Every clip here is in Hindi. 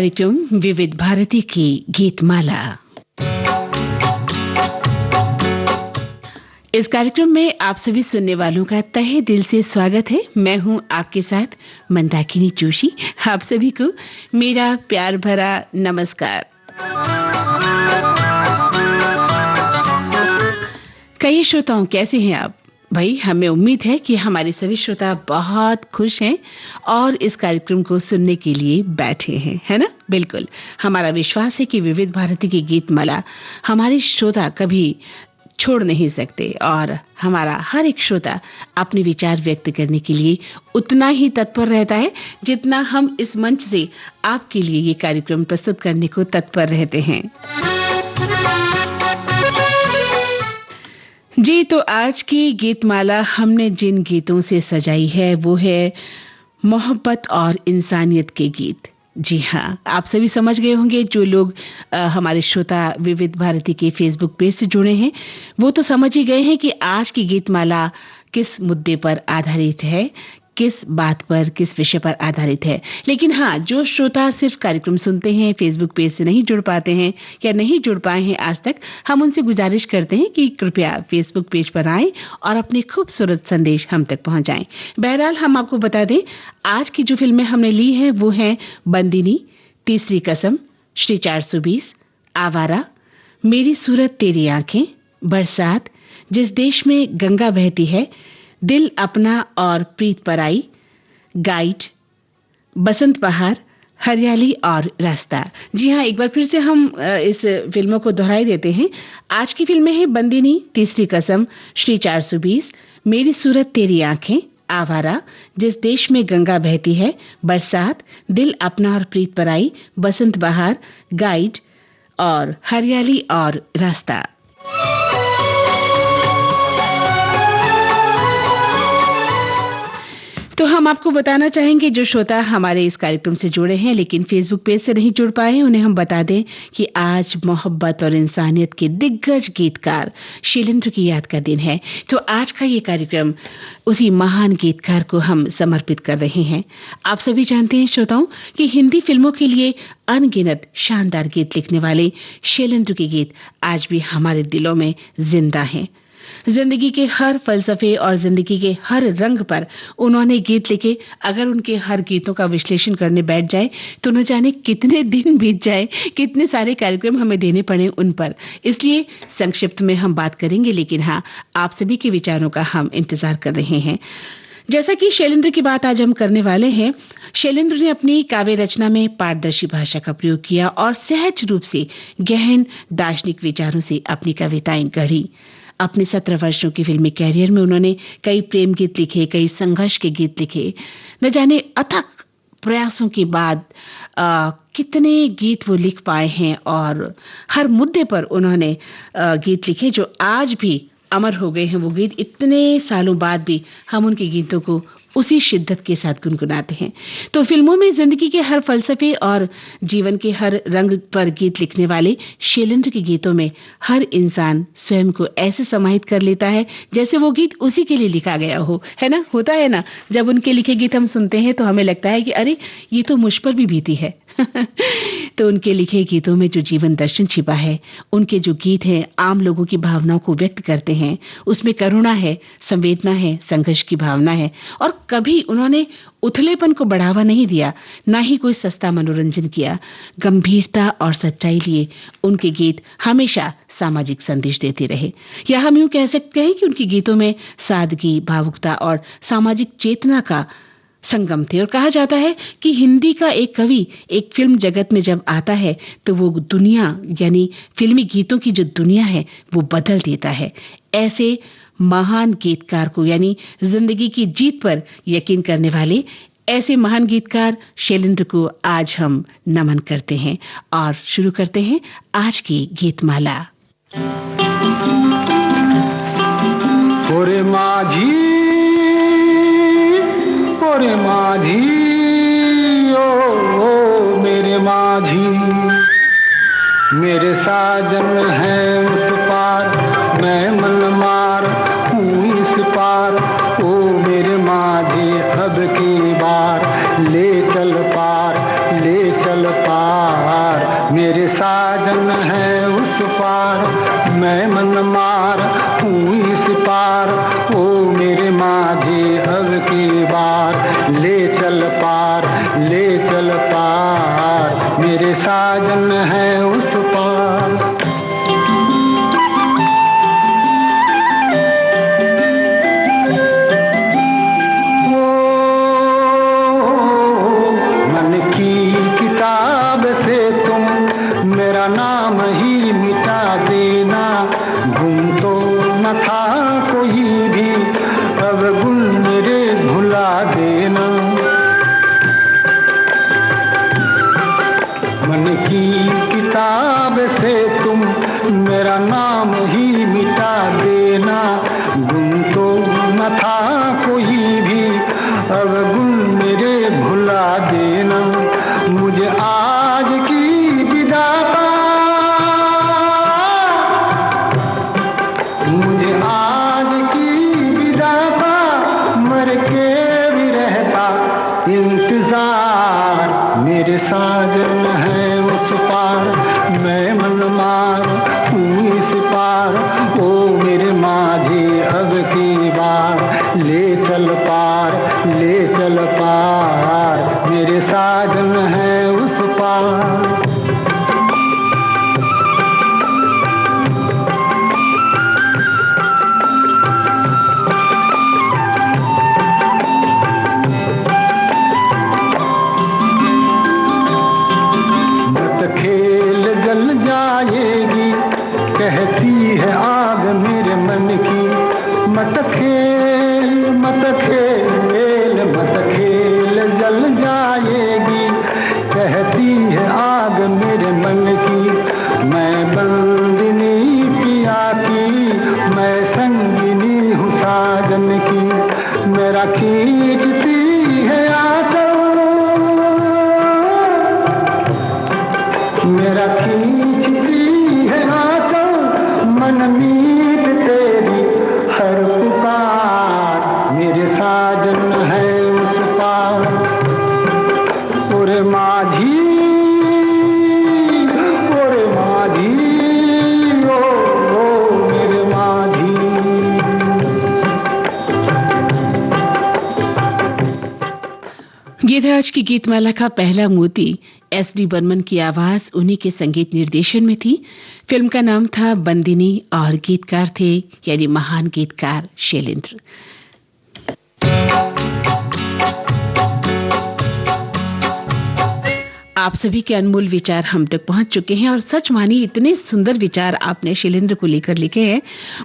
कार्यक्रम विविध भारती की गीतमाला। इस कार्यक्रम में आप सभी सुनने वालों का तहे दिल से स्वागत है। मैं हूं आपके साथ मंदाकिनी जोशी। आप सभी को मेरा प्यार भरा नमस्कार। कई श्रोताओं, कैसे हैं आप? भाई, हमें उम्मीद है कि हमारे सभी श्रोता बहुत खुश हैं और इस कार्यक्रम को सुनने के लिए बैठे हैं, है ना? बिल्कुल, हमारा विश्वास है कि विविध भारती की गीतमाला हमारे श्रोता कभी छोड़ नहीं सकते और हमारा हर एक श्रोता अपने विचार व्यक्त करने के लिए उतना ही तत्पर रहता है जितना हम इस मंच से आपके लिए ये कार्यक्रम प्रस्तुत करने को तत्पर रहते हैं। जी, तो आज की गीतमाला हमने जिन गीतों से सजाई है वो है मोहब्बत और इंसानियत के गीत। जी हाँ, आप सभी समझ गए होंगे। जो लोग हमारे श्रोता विविध भारती के फेसबुक पेज से जुड़े हैं वो तो समझ ही गए हैं कि आज की गीतमाला किस मुद्दे पर आधारित है, किस बात पर, किस विषय पर आधारित है। लेकिन हाँ, जो श्रोता सिर्फ कार्यक्रम सुनते हैं, फेसबुक पेज से नहीं जुड़ पाते हैं या नहीं जुड़ पाए हैं आज तक, हम उनसे गुजारिश करते हैं कि कृपया फेसबुक पेज पर आएं और अपने खूबसूरत संदेश हम तक पहुंचाएं। बहरहाल, हम आपको बता दें, आज की जो फिल्में हमने ली हैं वो हैं बंदिनी, तीसरी कसम, श्री 420, आवारा, मेरी सूरत तेरी आंखें, बरसात, जिस देश में गंगा बहती है, दिल अपना और प्रीत पराई, गाइड, बसंत बहार, हरियाली और रास्ता। जी हाँ, एक बार फिर से हम इस फिल्मों को दोहराई देते हैं। आज की फिल्में हैं बंदिनी, तीसरी कसम, श्री 420, मेरी सूरत तेरी आंखें, आवारा, जिस देश में गंगा बहती है, बरसात, दिल अपना और प्रीत पराई, बसंत बहार, गाइड और हरियाली और रास्ता। तो हम आपको बताना चाहेंगे, जो श्रोता हमारे इस कार्यक्रम से जुड़े हैं लेकिन फेसबुक पेज से नहीं जुड़ पाए हैं, उन्हें हम बता दें कि आज मोहब्बत और इंसानियत के दिग्गज गीतकार शैलेंद्र की याद का दिन है। तो आज का ये कार्यक्रम उसी महान गीतकार को हम समर्पित कर रहे हैं। आप सभी जानते हैं श्रोताओं कि हिंदी फिल्मों के लिए अनगिनत शानदार गीत लिखने वाले शैलेंद्र के गीत आज भी हमारे दिलों में जिंदा हैं। जिंदगी के हर फलसफे और जिंदगी के हर रंग पर उन्होंने गीत लिखे। अगर उनके हर गीतों का विश्लेषण करने बैठ जाए तो न जाने कितने दिन बीत जाए, कितने सारे कार्यक्रम हमें देने पड़े उन पर। इसलिए संक्षिप्त में हम बात करेंगे, लेकिन हाँ, आप सभी के विचारों का हम इंतजार कर रहे हैं। जैसा कि शैलेंद्र की बात आज हम करने वाले हैं, शैलेंद्र ने अपनी काव्य रचना में पारदर्शी भाषा का प्रयोग किया और सहज रूप से गहन दार्शनिक विचारों से अपनी कविताएं गढ़ी। अपने 17 वर्षों की फिल्मी कैरियर में उन्होंने कई प्रेम गीत लिखे, कई संघर्ष के गीत लिखे। न जाने अथक प्रयासों के बाद कितने गीत वो लिख पाए हैं और हर मुद्दे पर उन्होंने गीत लिखे जो आज भी अमर हो गए हैं। वो गीत इतने सालों बाद भी हम उनके गीतों को उसी शिद्दत के साथ गुनगुनाते हैं। तो फिल्मों में जिंदगी के हर फलसफे और जीवन के हर रंग पर गीत लिखने वाले शैलेंद्र के गीतों में हर इंसान स्वयं को ऐसे समाहित कर लेता है जैसे वो गीत उसी के लिए लिखा गया हो, है ना? होता है ना, जब उनके लिखे गीत हम सुनते हैं तो हमें लगता है कि अरे, ये तो मुझ पर भी बीती है। तो उनके लिखे गीतों में जो जीवन दर्शन छिपा है, उनके जो गीत हैं आम लोगों की भावनाओं को व्यक्त करते हैं। उसमें करुणा है, संवेदना है, संघर्ष की भावना है और कभी उन्होंने उथलेपन को बढ़ावा नहीं दिया, ना ही कोई सस्ता मनोरंजन किया। गंभीरता और सच्चाई लिए उनके गीत हमेशा सामाजिक संदेश देते रहे, या हम यूं कह सकते हैं कि उनके गीतों में सादगी, भावुकता और सामाजिक चेतना का संगम थे। और कहा जाता है कि हिंदी का एक कवि एक फिल्म जगत में जब आता है तो वो दुनिया, यानी फिल्मी गीतों की जो दुनिया है, वो बदल देता है। ऐसे महान गीतकार को, यानी जिंदगी की जीत पर यकीन करने वाले ऐसे महान गीतकार शैलेंद्र को आज हम नमन करते हैं और शुरू करते हैं आज की गीतमाला। ओरे माझी, ओरे माझी, ओ मेरे माझी, मेरे साजन है उस पार, मैं मनमार हूँ इस पार। ओ मेरे माझी, अब की बार ले चल पार, ले चल पार। साजन है उस पार, मैं मनमार हूँ इस पार। ओ मेरे माझे अब की बार, ले चल पार, ले चल पार, मेरे साजन है उस पार। मेरा नाम ही मिटा देना, गुम तो न था कोई भी, अब गुण मेरे भुला देना। मन की किताब से तुम मेरा नाम ही मिटा देना, गुम तो न था कोई भी, अब गुण मेरे भुला देना। मुझे आज की विदा पा, मुझे आज की विदा पा, मर के भी रहता इंतजार। मेरे साजन है उस पार, मैं मनमार हूँ इस पार। ओ मेरे माझे अब की बार, ले चल पार, ले चल पार, मेरे साजन है उस पार। खेल जल जाएगी, कहती है आग मेरे मन की। मत खेल, मत खेल, मत खेल जल जाएगी, कहती है आग मेरे मन की। मैं बंदिनी पिया की, मैं संगिनी हूँ साजन की। मेरा खींचती है आंचल, मेरा खींचती है आंचल, मन मीत तेरी हर पुकार। मेरे साजन है उस पार, ओरे माझी, ओरे माझी, ओ मेरे माझी। ये था आज की गीतमाला का पहला मोती। एस.डी. बर्मन की आवाज उन्हीं के संगीत निर्देशन में थी। फिल्म का नाम था बंदिनी और गीतकार थे यानी महान गीतकार शैलेंद्र। आप सभी के अनमोल विचार हम तक पहुंच चुके हैं और सच मानिए इतने सुंदर विचार आपने शैलेंद्र को लेकर लिखे हैं।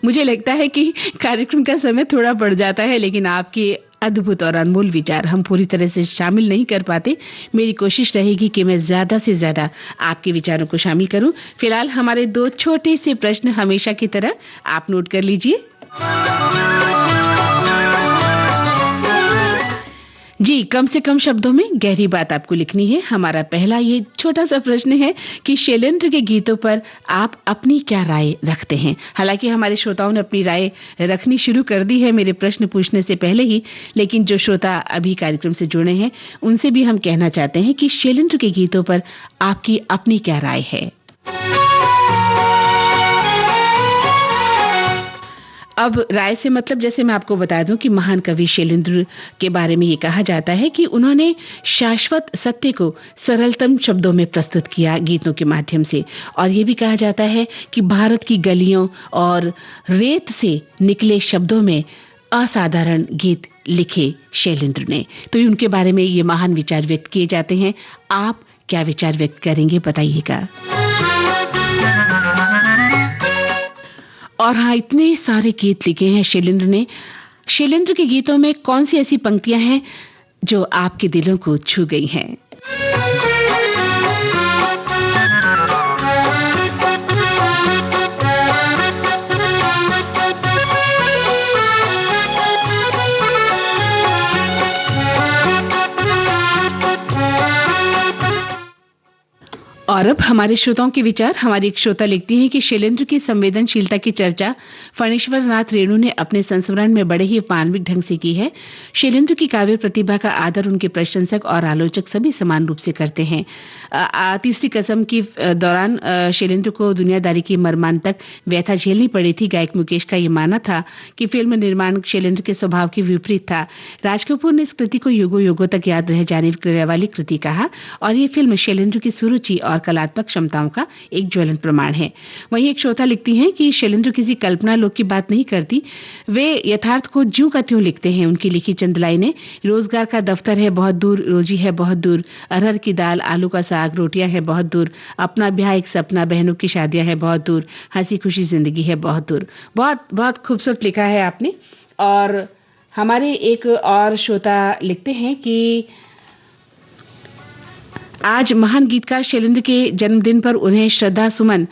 मुझे लगता है कि कार्यक्रम का समय थोड़ा बढ़ जाता है, लेकिन आपके अद्भुत और अनमोल विचार हम पूरी तरह से शामिल नहीं कर पाते। मेरी कोशिश रहेगी कि मैं ज्यादा से ज्यादा आपके विचारों को शामिल करूं। फिलहाल हमारे दो छोटे से प्रश्न हमेशा की तरह आप नोट कर लीजिए। जी, कम से कम शब्दों में गहरी बात आपको लिखनी है। हमारा पहला ये छोटा सा प्रश्न है कि शैलेंद्र के गीतों पर आप अपनी क्या राय रखते हैं। हालांकि हमारे श्रोताओं ने अपनी राय रखनी शुरू कर दी है मेरे प्रश्न पूछने से पहले ही, लेकिन जो श्रोता अभी कार्यक्रम से जुड़े हैं उनसे भी हम कहना चाहते हैं कि शैलेंद्र के गीतों पर आपकी अपनी क्या राय है। अब राय से मतलब जैसे मैं आपको बता दूं कि महान कवि शैलेंद्र के बारे में ये कहा जाता है कि उन्होंने शाश्वत सत्य को सरलतम शब्दों में प्रस्तुत किया गीतों के माध्यम से। और ये भी कहा जाता है कि भारत की गलियों और रेत से निकले शब्दों में असाधारण गीत लिखे शैलेंद्र ने। तो उनके बारे में ये महान विचार व्यक्त किए जाते हैं। आप क्या विचार व्यक्त करेंगे बताइएगा। और हाँ, इतने सारे गीत लिखे हैं शैलेंद्र ने। शैलेंद्र के गीतों में कौन सी ऐसी पंक्तियां हैं जो आपके दिलों को छू गई हैं? और अब हमारे श्रोताओं के विचार। हमारी एक श्रोता लिखती हैं कि शैलेंद्र की संवेदनशीलता की चर्चा फणीश्वर नाथ रेणु ने अपने संस्मरण में बड़े ही मार्मिक ढंग से की है। शैलेंद्र की काव्य प्रतिभा का आदर उनके प्रशंसक और आलोचक सभी समान रूप से करते हैं। तीसरी कसम की दौरान शैलेंद्र को दुनियादारी की मर्मांतक व्यथा झेलनी पड़ी थी। गायक मुकेश का ये मानना था कि फिल्म निर्माण शैलेंद्र के स्वभाव के विपरीत था। राज कपूर ने इस कृति को युगों युगों तक याद रह जाने वाली कृति कहा और ये फिल्म शैलेंद्र की सुरुचि और कलात्मक क्षमताओं का एक ज्वलंत प्रमाण है। वहीं एक श्रोता लिखती हैं कि शैलेंद्र किसी कल्पना लोक की बात नहीं करती, वे यथार्थ को ज्यों का त्यों लिखते हैं। उनकी लिखी चंद लाइनें, रोजगार का दफ्तर है बहुत दूर, रोजी है बहुत दूर, अरहर की दाल आलू का साग रोटियां है बहुत दूर, अपना ब्याह एक सपना बहनों की शादियां है बहुत दूर, हंसी खुशी जिंदगी है बहुत दूर। बहुत बहुत खूबसूरत लिखा है आपने। और हमारे एक और श्रोता लिखते हैं कि आज महान गीतकार शैलेंद्र के जन्मदिन पर उन्हें श्रद्धा सुमन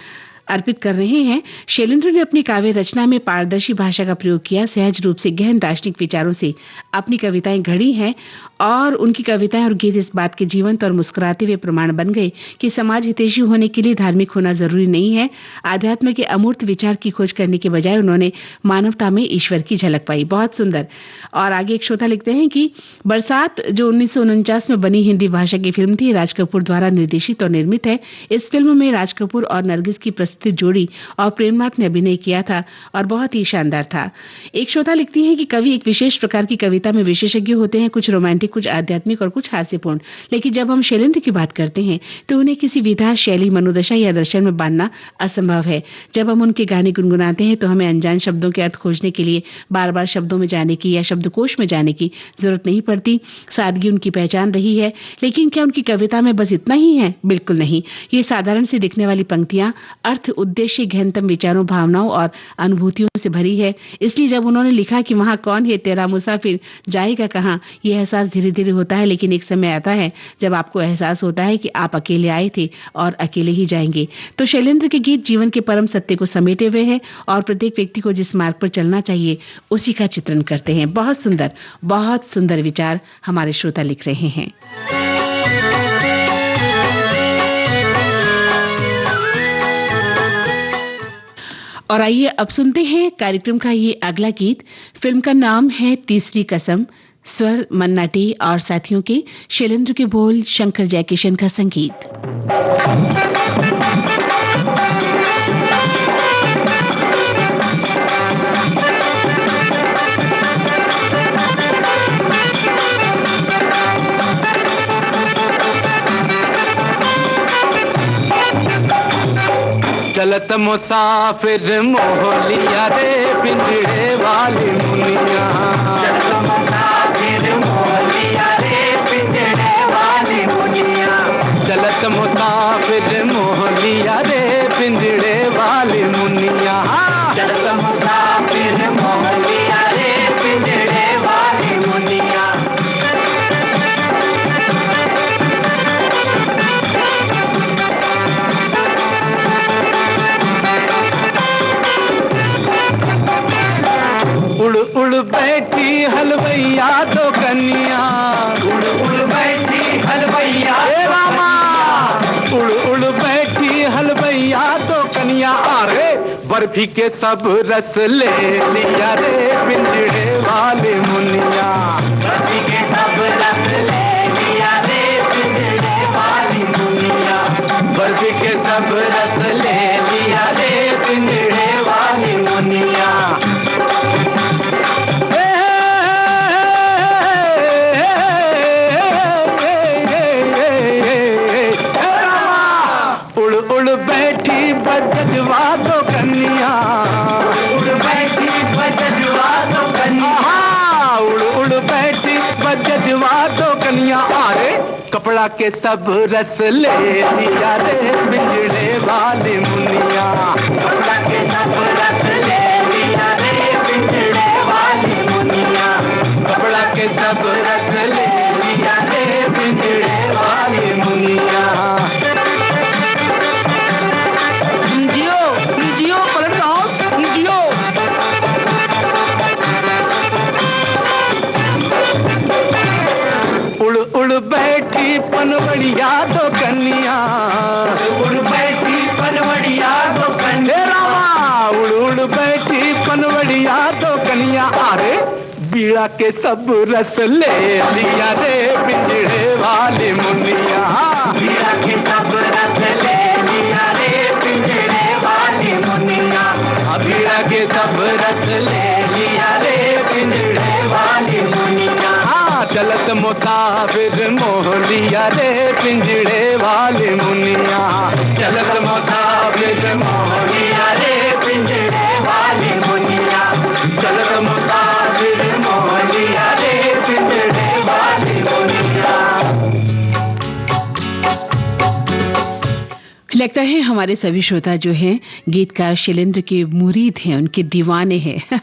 अर्पित कर रहे हैं। शैलेंद्र ने अपनी काव्य रचना में पारदर्शी भाषा का प्रयोग किया, सहज रूप से गहन दार्शनिक विचारों से अपनी कविताएं घड़ी हैं और उनकी कविताएं और गीत इस बात के जीवंत और मुस्कुराते हुए प्रमाण बन गए कि समाज हितैषी होने के लिए धार्मिक होना जरूरी नहीं है। आध्यात्म के अमूर्त विचार की खोज करने के बजाय उन्होंने मानवता में ईश्वर की झलक पाई। बहुत सुंदर। और आगे एक श्रोता लिखते हैं कि बरसात जो 1949 में बनी हिंदी भाषा की फिल्म थी, राज कपूर द्वारा निर्देशित और निर्मित है। इस फिल्म में राज कपूर और नरगिस की जोड़ी और प्रेमनाथ ने अभिनय किया था और बहुत ही शानदार था। एक श्रोता लिखती है कि कवि एक विशेष प्रकार की कविता में विशेषज्ञ होते हैं, कुछ रोमांटिक, कुछ आध्यात्मिक और कुछ हास्यपूर्ण। लेकिन जब हम शैलेंद्र की बात करते हैं तो उन्हें किसी विधा, शैली, मनोदशा या दर्शन में बांधना असंभव है। जब हम उनके गाने गुनगुनाते हैं तो हमें अनजान शब्दों के अर्थ खोजने के लिए बार बार शब्दों में जाने की या शब्दकोश में जाने की जरूरत नहीं पड़ती। सादगी उनकी पहचान रही है। लेकिन क्या उनकी कविता में बस इतना ही है? बिल्कुल नहीं। ये साधारण सी दिखने वाली पंक्तियां अर्थ, उद्देश्य, गहनतम विचारों, भावनाओं और अनुभूतियों से भरी है। इसलिए जब उन्होंने लिखा कि वहां कौन है तेरा मुसाफिर, जाएगा कहां, यह एहसास धीरे धीरे होता है, लेकिन एक समय आता है जब आपको एहसास होता है कि आप अकेले आए थे और अकेले ही जाएंगे। तो शैलेंद्र के गीत जीवन के परम सत्य को समेटे हुए हैं और प्रत्येक व्यक्ति को जिस मार्ग पर चलना चाहिए उसी का चित्रण करते हैं। बहुत सुंदर विचार हमारे श्रोता लिख रहे हैं। और आइए अब सुनते हैं कार्यक्रम का ये अगला गीत। फिल्म का नाम है तीसरी कसम। स्वर मन्ना डे और साथियों के, शैलेंद्र के बोल, शंकर जयकिशन का संगीत। चलत मुसाफिर मोहलिया रे पिंजड़े वाली मुनिया, चलत मुसाफिर मोहलिया रे पिंजड़े वाली मुनिया, चलत मुसाफिर मोहलिया रे पिंजड़े वाली मुनिया, चलत मुसाफिर मोहलिया रे पिंजड़े वाली मुनिया। उड़ उड़ बैठी हलवैया तो कन्या, उड़ उड़ बैठी हलवैया रामा, उड़ उड़ बैठी हलवैया तो कन्या। अरे बर्फी के सब रस ले लिया रे पिंजड़े वाले मुनिया, बर्फी के सब रस ले लिया रे पिंजड़े वाली मुनिया, बर्फी के सब रस ले लिया रे पिंजड़े वाली मुनिया। बैठी बजवा तो कन्या, उड़ बैठी बजवा तो कन्या, उड़ उड़ बैठी बजवा तो कन्या। अरे कपड़ा के सब रस ले लिया रे पिंजड़े वाली मुनिया, कपड़ा के सब रस ले लिया रे पिंजड़े वाली मुनिया, कपड़ा के सब रस ले लिया रे पिंजड़े वाली मुनिया। उड़ उड़ बैठी पनवड़िया तो कन्या, पीड़ा के सब रस ले लिया रे पिंजड़े वाली मुनिया, पीड़ा के सब रस ले लिया रे पिंजड़े वाली मुनिया, पीड़ा के सब रस ले लिया रे पिंजड़े वाली मुनिया। चलत मुसाफिर मोह लिया रे पिंजड़े वाली मुनिया, चलत मुसाफिर मोह लिया रे पिंजड़े वाली मुनिया, चलत मुसाफिर मोह लिया रे पिंजड़े वाली मुनिया। लगता है हमारे सभी श्रोता जो हैं गीतकार शैलेंद्र के मुरीद हैं, उनके दीवाने हैं।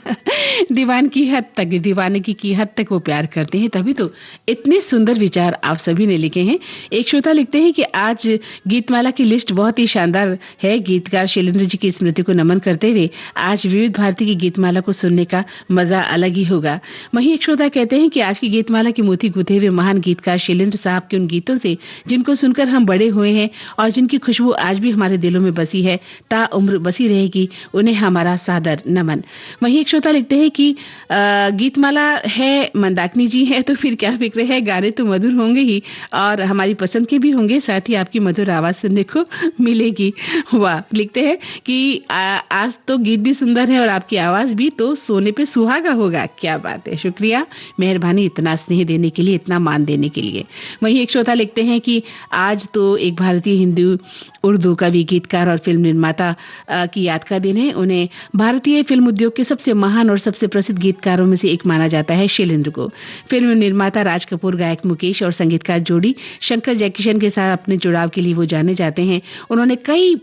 दीवान की हद तक, दीवानगी की हद तक वो प्यार करते हैं, तभी तो इतने सुंदर विचार आप सभी ने लिखे हैं। एक श्रोता लिखते हैं कि आज गीतमाला की लिस्ट बहुत ही शानदार है। गीतकार शैलेंद्र जी की स्मृति को नमन करते हुए आज विविध भारती की गीतमाला को सुनने का मजा अलग ही होगा। वहीं एक श्रोता कहते हैं कि आज की गीतमाला की मोती गूंथे हुए महान गीतकार शैलेंद्र साहब के उन गीतों से जिनको सुनकर हम बड़े हुए हैं और जिनकी खुशबू आज भी हमारे दिलों में बसी है, ता उम्र बसी रहेगी, उन्हें हमारा सादर नमन। वहीं एक श्रोता लिखते हैं कि गीतमाला है, मंदाकिनी जी है तो फिर क्या फिक्र है, गाने तो मधुर होंगे ही और हमारी पसंद के भी होंगे, साथ ही आपकी मधुर आवाज सुनने को मिलेगी। वाह। लिखते हैं कि आज तो गीत भी सुंदर है और आपकी आवाज भी तो सोने पे सुहागा होगा। क्या बात है, शुक्रिया, मेहरबानी इतना स्नेह देने के लिए, इतना मान देने के लिए। वहीं एक श्रोता लिखते हैं कि आज तो एक भारतीय हिंदू उर्दू कवि, गीतकार और फिल्म निर्माता की याद का दिन है। उन्हें भारतीय फिल्म उद्योग के सबसे महान और सबसे प्रसिद्ध गीतकारों में से एक माना जाता है शैलेंद्र को। फिल्म निर्माता राज कपूर, गायक मुकेश और संगीतकार जोड़ी शंकर जयकिशन के साथ अपने जुड़ाव के लिए वो जाने जाते हैं। उन्होंने कई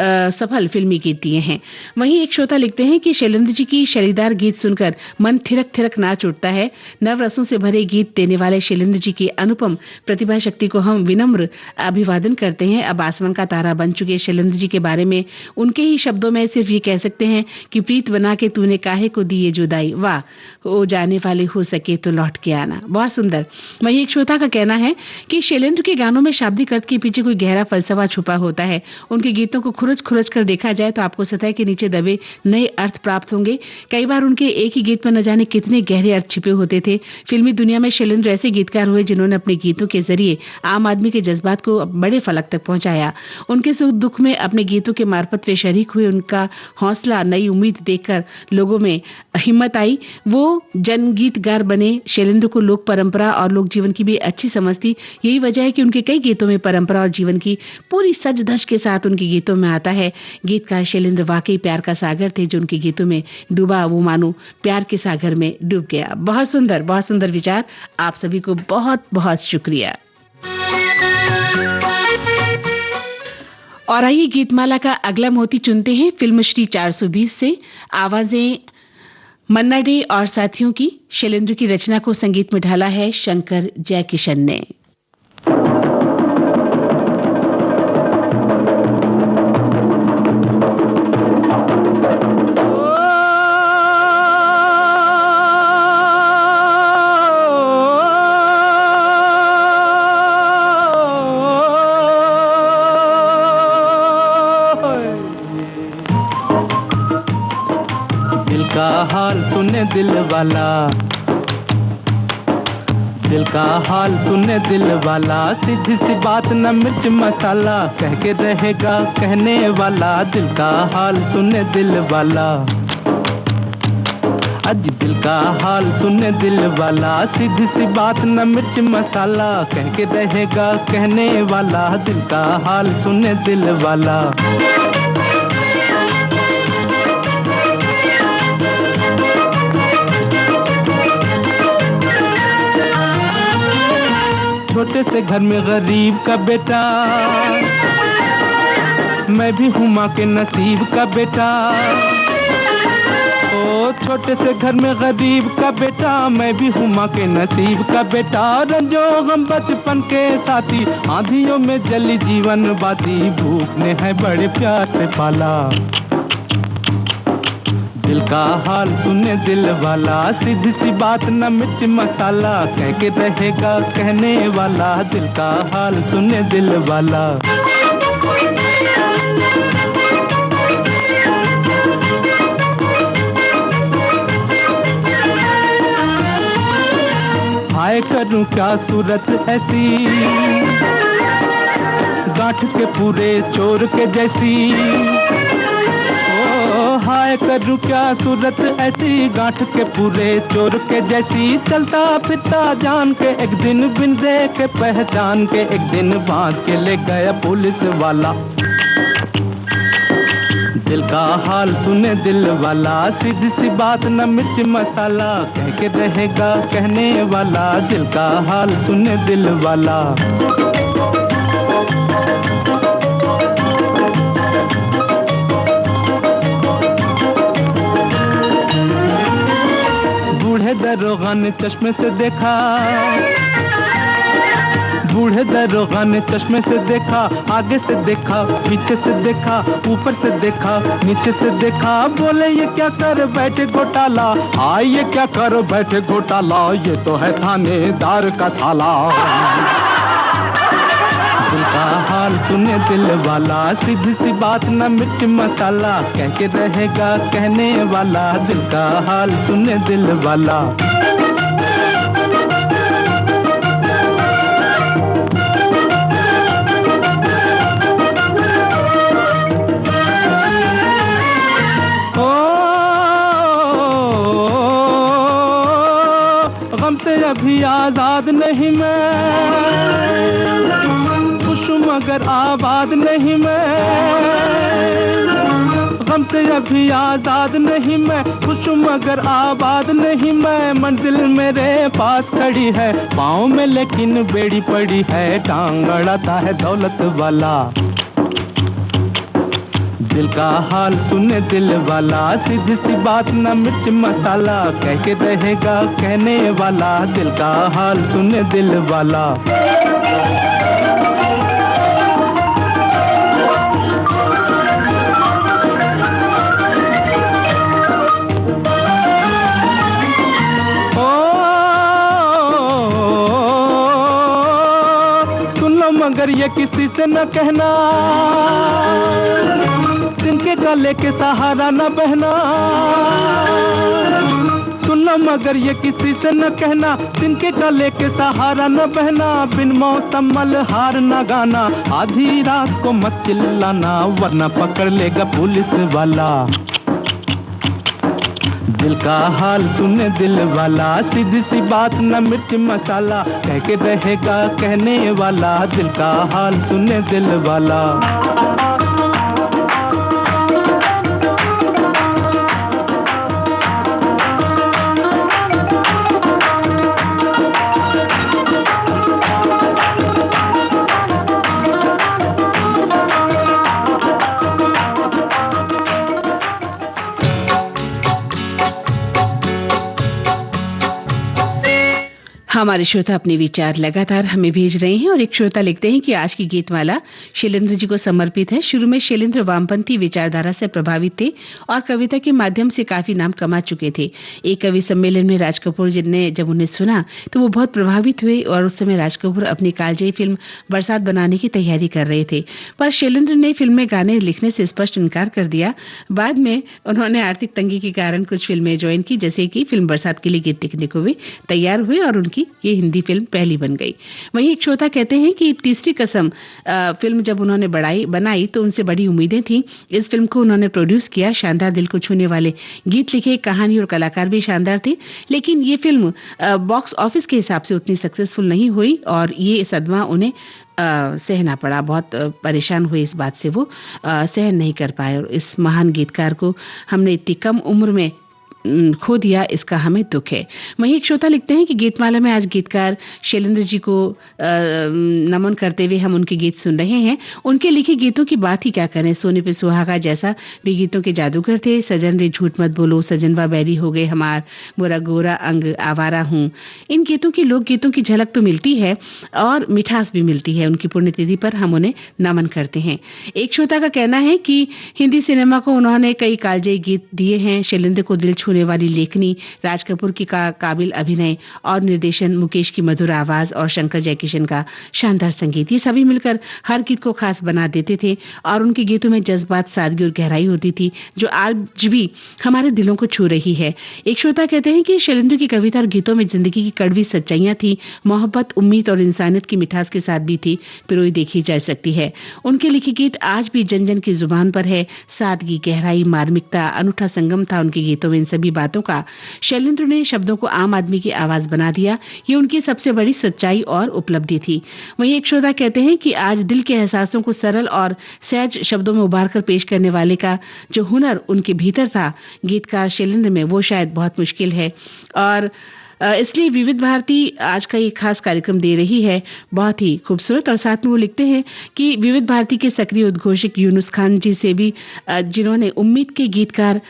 सफल फिल्मी गीत दिए हैं। वहीं एक श्रोता लिखते हैं कि शैलेंद्र जी की शरीदार गीत सुनकर मन थिरक थिरक नाच उठता है। नवरसों से भरे गीत देने वाले शैलेंद्र जी की अनुपम प्रतिभा शक्ति को हम विनम्र अभिवादन करते हैं। अब आसमान का तारा बन चुके शैलेंद्र जी के बारे में उनके ही शब्दों में सिर्फ ये कह सकते हैं कि प्रीत बना के तूने काहे को दी ये जुदाई, वाह वो जाने वाले हो सके तो लौट के आना। बहुत सुंदर। वहीं एक श्रोता का कहना है कि शैलेंद्र के गानों में शाब्दिक अर्थ के पीछे कोई गहरा फलसफा छुपा होता है। उनके गीतों को खुरच कर देखा जाए तो आपको सतह के नीचे दबे नए अर्थ प्राप्त होंगे। कई बार उनके एक ही गीत पर न जाने कितने गहरे अर्थ छिपे होते थे। फिल्मी दुनिया में शैलेंद्र ऐसे गीतकार हुए जिन्होंने अपने गीतों के जरिए आम आदमी के जज्बात को बड़े फलक तक पहुंचाया। उनके सुख दुख में अपने गीतों के मार्फत वे शरीक हुए। उनका हौसला, नई उम्मीद देखकर लोगों में हिम्मत आई। वो जनगीतकार बने। शैलेंद्र को लोक परंपरा और लोक जीवन की भी अच्छी समझ थी। यही वजह है कि उनके कई गीतों में परंपरा और जीवन की पूरी सच धज के साथ उनके गीतों में आता है। गीतकार शैलेंद्र वाकई प्यार का सागर थे। जो उनके गीतों में डूबा वो मानो प्यार के सागर में डूब गया। बहुत सुंदर विचार। आप सभी को बहुत बहुत शुक्रिया। और आइए गीतमाला का अगला मोती चुनते हैं फिल्म श्री 420 से। आवाजें मन्ना डे और साथियों की। शैलेंद्र की रचना को संगीत में ढाला है शंकर जयकिशन ने। दिल वाला, दिल का हाल सुने दिल वाला, सीधी सी बात न मिर्च मसाला, कह के रहेगा कहने वाला। दिल का हाल सुने दिल वाला, आज दिल का हाल सुने दिल वाला, सीधी सी बात न मिर्च मसाला, कह के रहेगा कहने वाला। दिल का हाल सुने दिल वाला। छोटे से घर में गरीब का बेटा, मैं भी हूँ माँ के नसीब का बेटा। ओ छोटे से घर में गरीब का बेटा, मैं भी हूँ माँ के नसीब का बेटा। रंजो हम बचपन के साथी, आंधियों में जली जीवन बाती, भूख ने है बड़े प्यार से पाला। दिल का हाल सुने दिल वाला, सीधी सी बात न मिर्च मसाला, कह के रहेगा कहने वाला। दिल का हाल सुने दिल वाला। करूं क्या सूरत ऐसी, गांठ के पूरे चोर के जैसी। ओ हाय करूं क्या सूरत ऐसी, गांठ के पूरे चोर के जैसी। चलता फिरता जान के एक दिन बिन देखे पहचान के, एक दिन बांध के ले गया पुलिस वाला। दिल का हाल सुने दिल वाला, सीधी सी बात न मिर्च मसाला, कह के रहेगा कहने वाला। दिल का हाल सुने दिल वाला। बूढ़े दरोगा ने चश्मे से देखा, बूढ़े दरोगा ने चश्मे से देखा, आगे से देखा, पीछे से देखा, ऊपर से देखा, नीचे से देखा। बोले ये क्या कर बैठे घोटाला, आए ये क्या कर बैठे घोटाला, ये तो है थानेदार का साला। दिल का हाल सुने दिल वाला, सीधी सी बात न मिर्च मसाला, कह के रहेगा कहने वाला। दिल का हाल सुने दिल वाला। अभी आजाद नहीं मैं, खुश मगर आबाद नहीं मैं। गम से अभी आजाद नहीं मैं, खुश मगर आबाद नहीं मैं। मंजिल मेरे पास खड़ी है, पाँव में लेकिन बेड़ी पड़ी है। टांग अड़ाता है दौलत वाला। दिल का हाल सुने दिल वाला, सीधी सी बात न मिर्च मसाला, कह के रहेगा कहने वाला। दिल का हाल सुने दिल वाला। सुन लो मगर ये किसी से न कहना, तिनके गले के सहारा न बहना। सुन लो मगर ये किसी से न कहना, तिनके गले के सहारा न बहना। बिन मौसम मल्हार न गाना, आधी रात को मत चिल्लाना, वरना पकड़ लेगा पुलिस वाला। दिल का हाल सुने दिल वाला, सीधी सी बात न मिर्च मसाला, कह के रहेगा कहने वाला। दिल का हाल सुने दिल वाला। हमारे श्रोता अपने विचार लगातार हमें भेज रहे हैं और एक श्रोता लिखते हैं कि आज की गीतमाला शैलेंद्र जी को समर्पित है। शुरू में शैलेंद्र वामपंथी विचारधारा से प्रभावित थे और कविता के माध्यम से काफी नाम कमा चुके थे। एक कवि सम्मेलन में राज कपूर जी ने जब उन्हें सुना तो वो बहुत प्रभावित हुए और उस समय राज कपूर अपनी कालजयी फिल्म बरसात बनाने की तैयारी कर रहे थे, पर शैलेंद्र ने फिल्म में गाने लिखने से स्पष्ट इनकार कर दिया। बाद में उन्होंने आर्थिक तंगी के कारण कुछ फिल्में ज्वाइन की, जैसे कि फिल्म बरसात के लिए गीत लिखने को भी तैयार हुए और उनकी ये हिंदी फिल्म पहली बन गई। वहीं एक श्रोता कहते हैं कि तीसरी कसम फिल्म जब उन्होंने बनाई तो उनसे बड़ी उम्मीदें थी। इस फिल्म को उन्होंने प्रोड्यूस किया, शानदार दिल को छूने वाले गीत लिखे, कहानी और कलाकार भी शानदार थे, लेकिन ये फिल्म बॉक्स ऑफिस के हिसाब से उतनी सक्सेसफुल नहीं हुई और ये सदमा उन्हें सहना पड़ा। बहुत परेशान हुए इस बात से, वो सहन नहीं कर पाए और इस महान गीतकार को हमने इतनी कम उम्र में खो दिया, इसका हमें दुख है। वहीं एक श्रोता लिखते हैं कि गीतमाला में आज गीतकार शैलेंद्र जी को नमन करते हुए हम उनके गीत सुन रहे हैं। उनके लिखे गीतों की बात ही क्या करें, सोने पे सुहागा जैसा भी गीतों के जादूगर थे। सजन रे झूठ मत बोलो, सजनवा बैरी हो गए हमार, मोरा गोरा अंग आवारा हूँ। इन गीतों की लोक गीतों की झलक तो मिलती है और मिठास भी मिलती है। उनकी पुण्यतिथि पर हम उन्हें नमन करते हैं। एक श्रोता का कहना है कि हिंदी सिनेमा को उन्होंने कई कालजयी गीत दिए हैं, शैलेंद्र को दिल छू छूने वाली लेखनी, राज कपूर की काबिल अभिनय और निर्देशन, मुकेश की मधुर आवाज और शंकर जयकिशन का शानदार संगीत, ये सभी मिलकर हर गीत को खास बना देते थे और उनके गीतों में जज्बात, सादगी और गहराई होती थी जो आज भी हमारे दिलों को छू रही है। एक श्रोता कहते हैं कि शैलेंद्र की कविता और गीतों में जिंदगी की कड़वी सच्चाइयां थी, मोहब्बत, उम्मीद और इंसानियत की मिठास के साथ भी थी, पिरोई देखी जा सकती है। उनके लिखे गीत आज भी जन जन की जुबान पर है। सादगी, गहराई, मार्मिकता, अनूठा संगम था उनके गीतों में। इन सभी बातों का शैलेंद्र ने शब्दों को आम आदमी की आवाज बना दिया, ये उनकी सबसे बड़ी सच्चाई और उपलब्धि थी। वहीं एक श्रोता कहते हैं कि आज दिल के एहसासों को सरल और सहज शब्दों में उबार कर पेश करने वाले का जो हुनर उनके भीतर था गीतकार शैलेंद्र में, वो शायद बहुत मुश्किल है और इसलिए विविध भारती आज का ये खास कार्यक्रम दे रही है, बहुत ही खूबसूरत। और साथ में वो लिखते हैं कि विविध भारती के सक्रिय उद्घोषक यूनुस खान जी से भी, जिन्होंने उम्मीद के गीतकार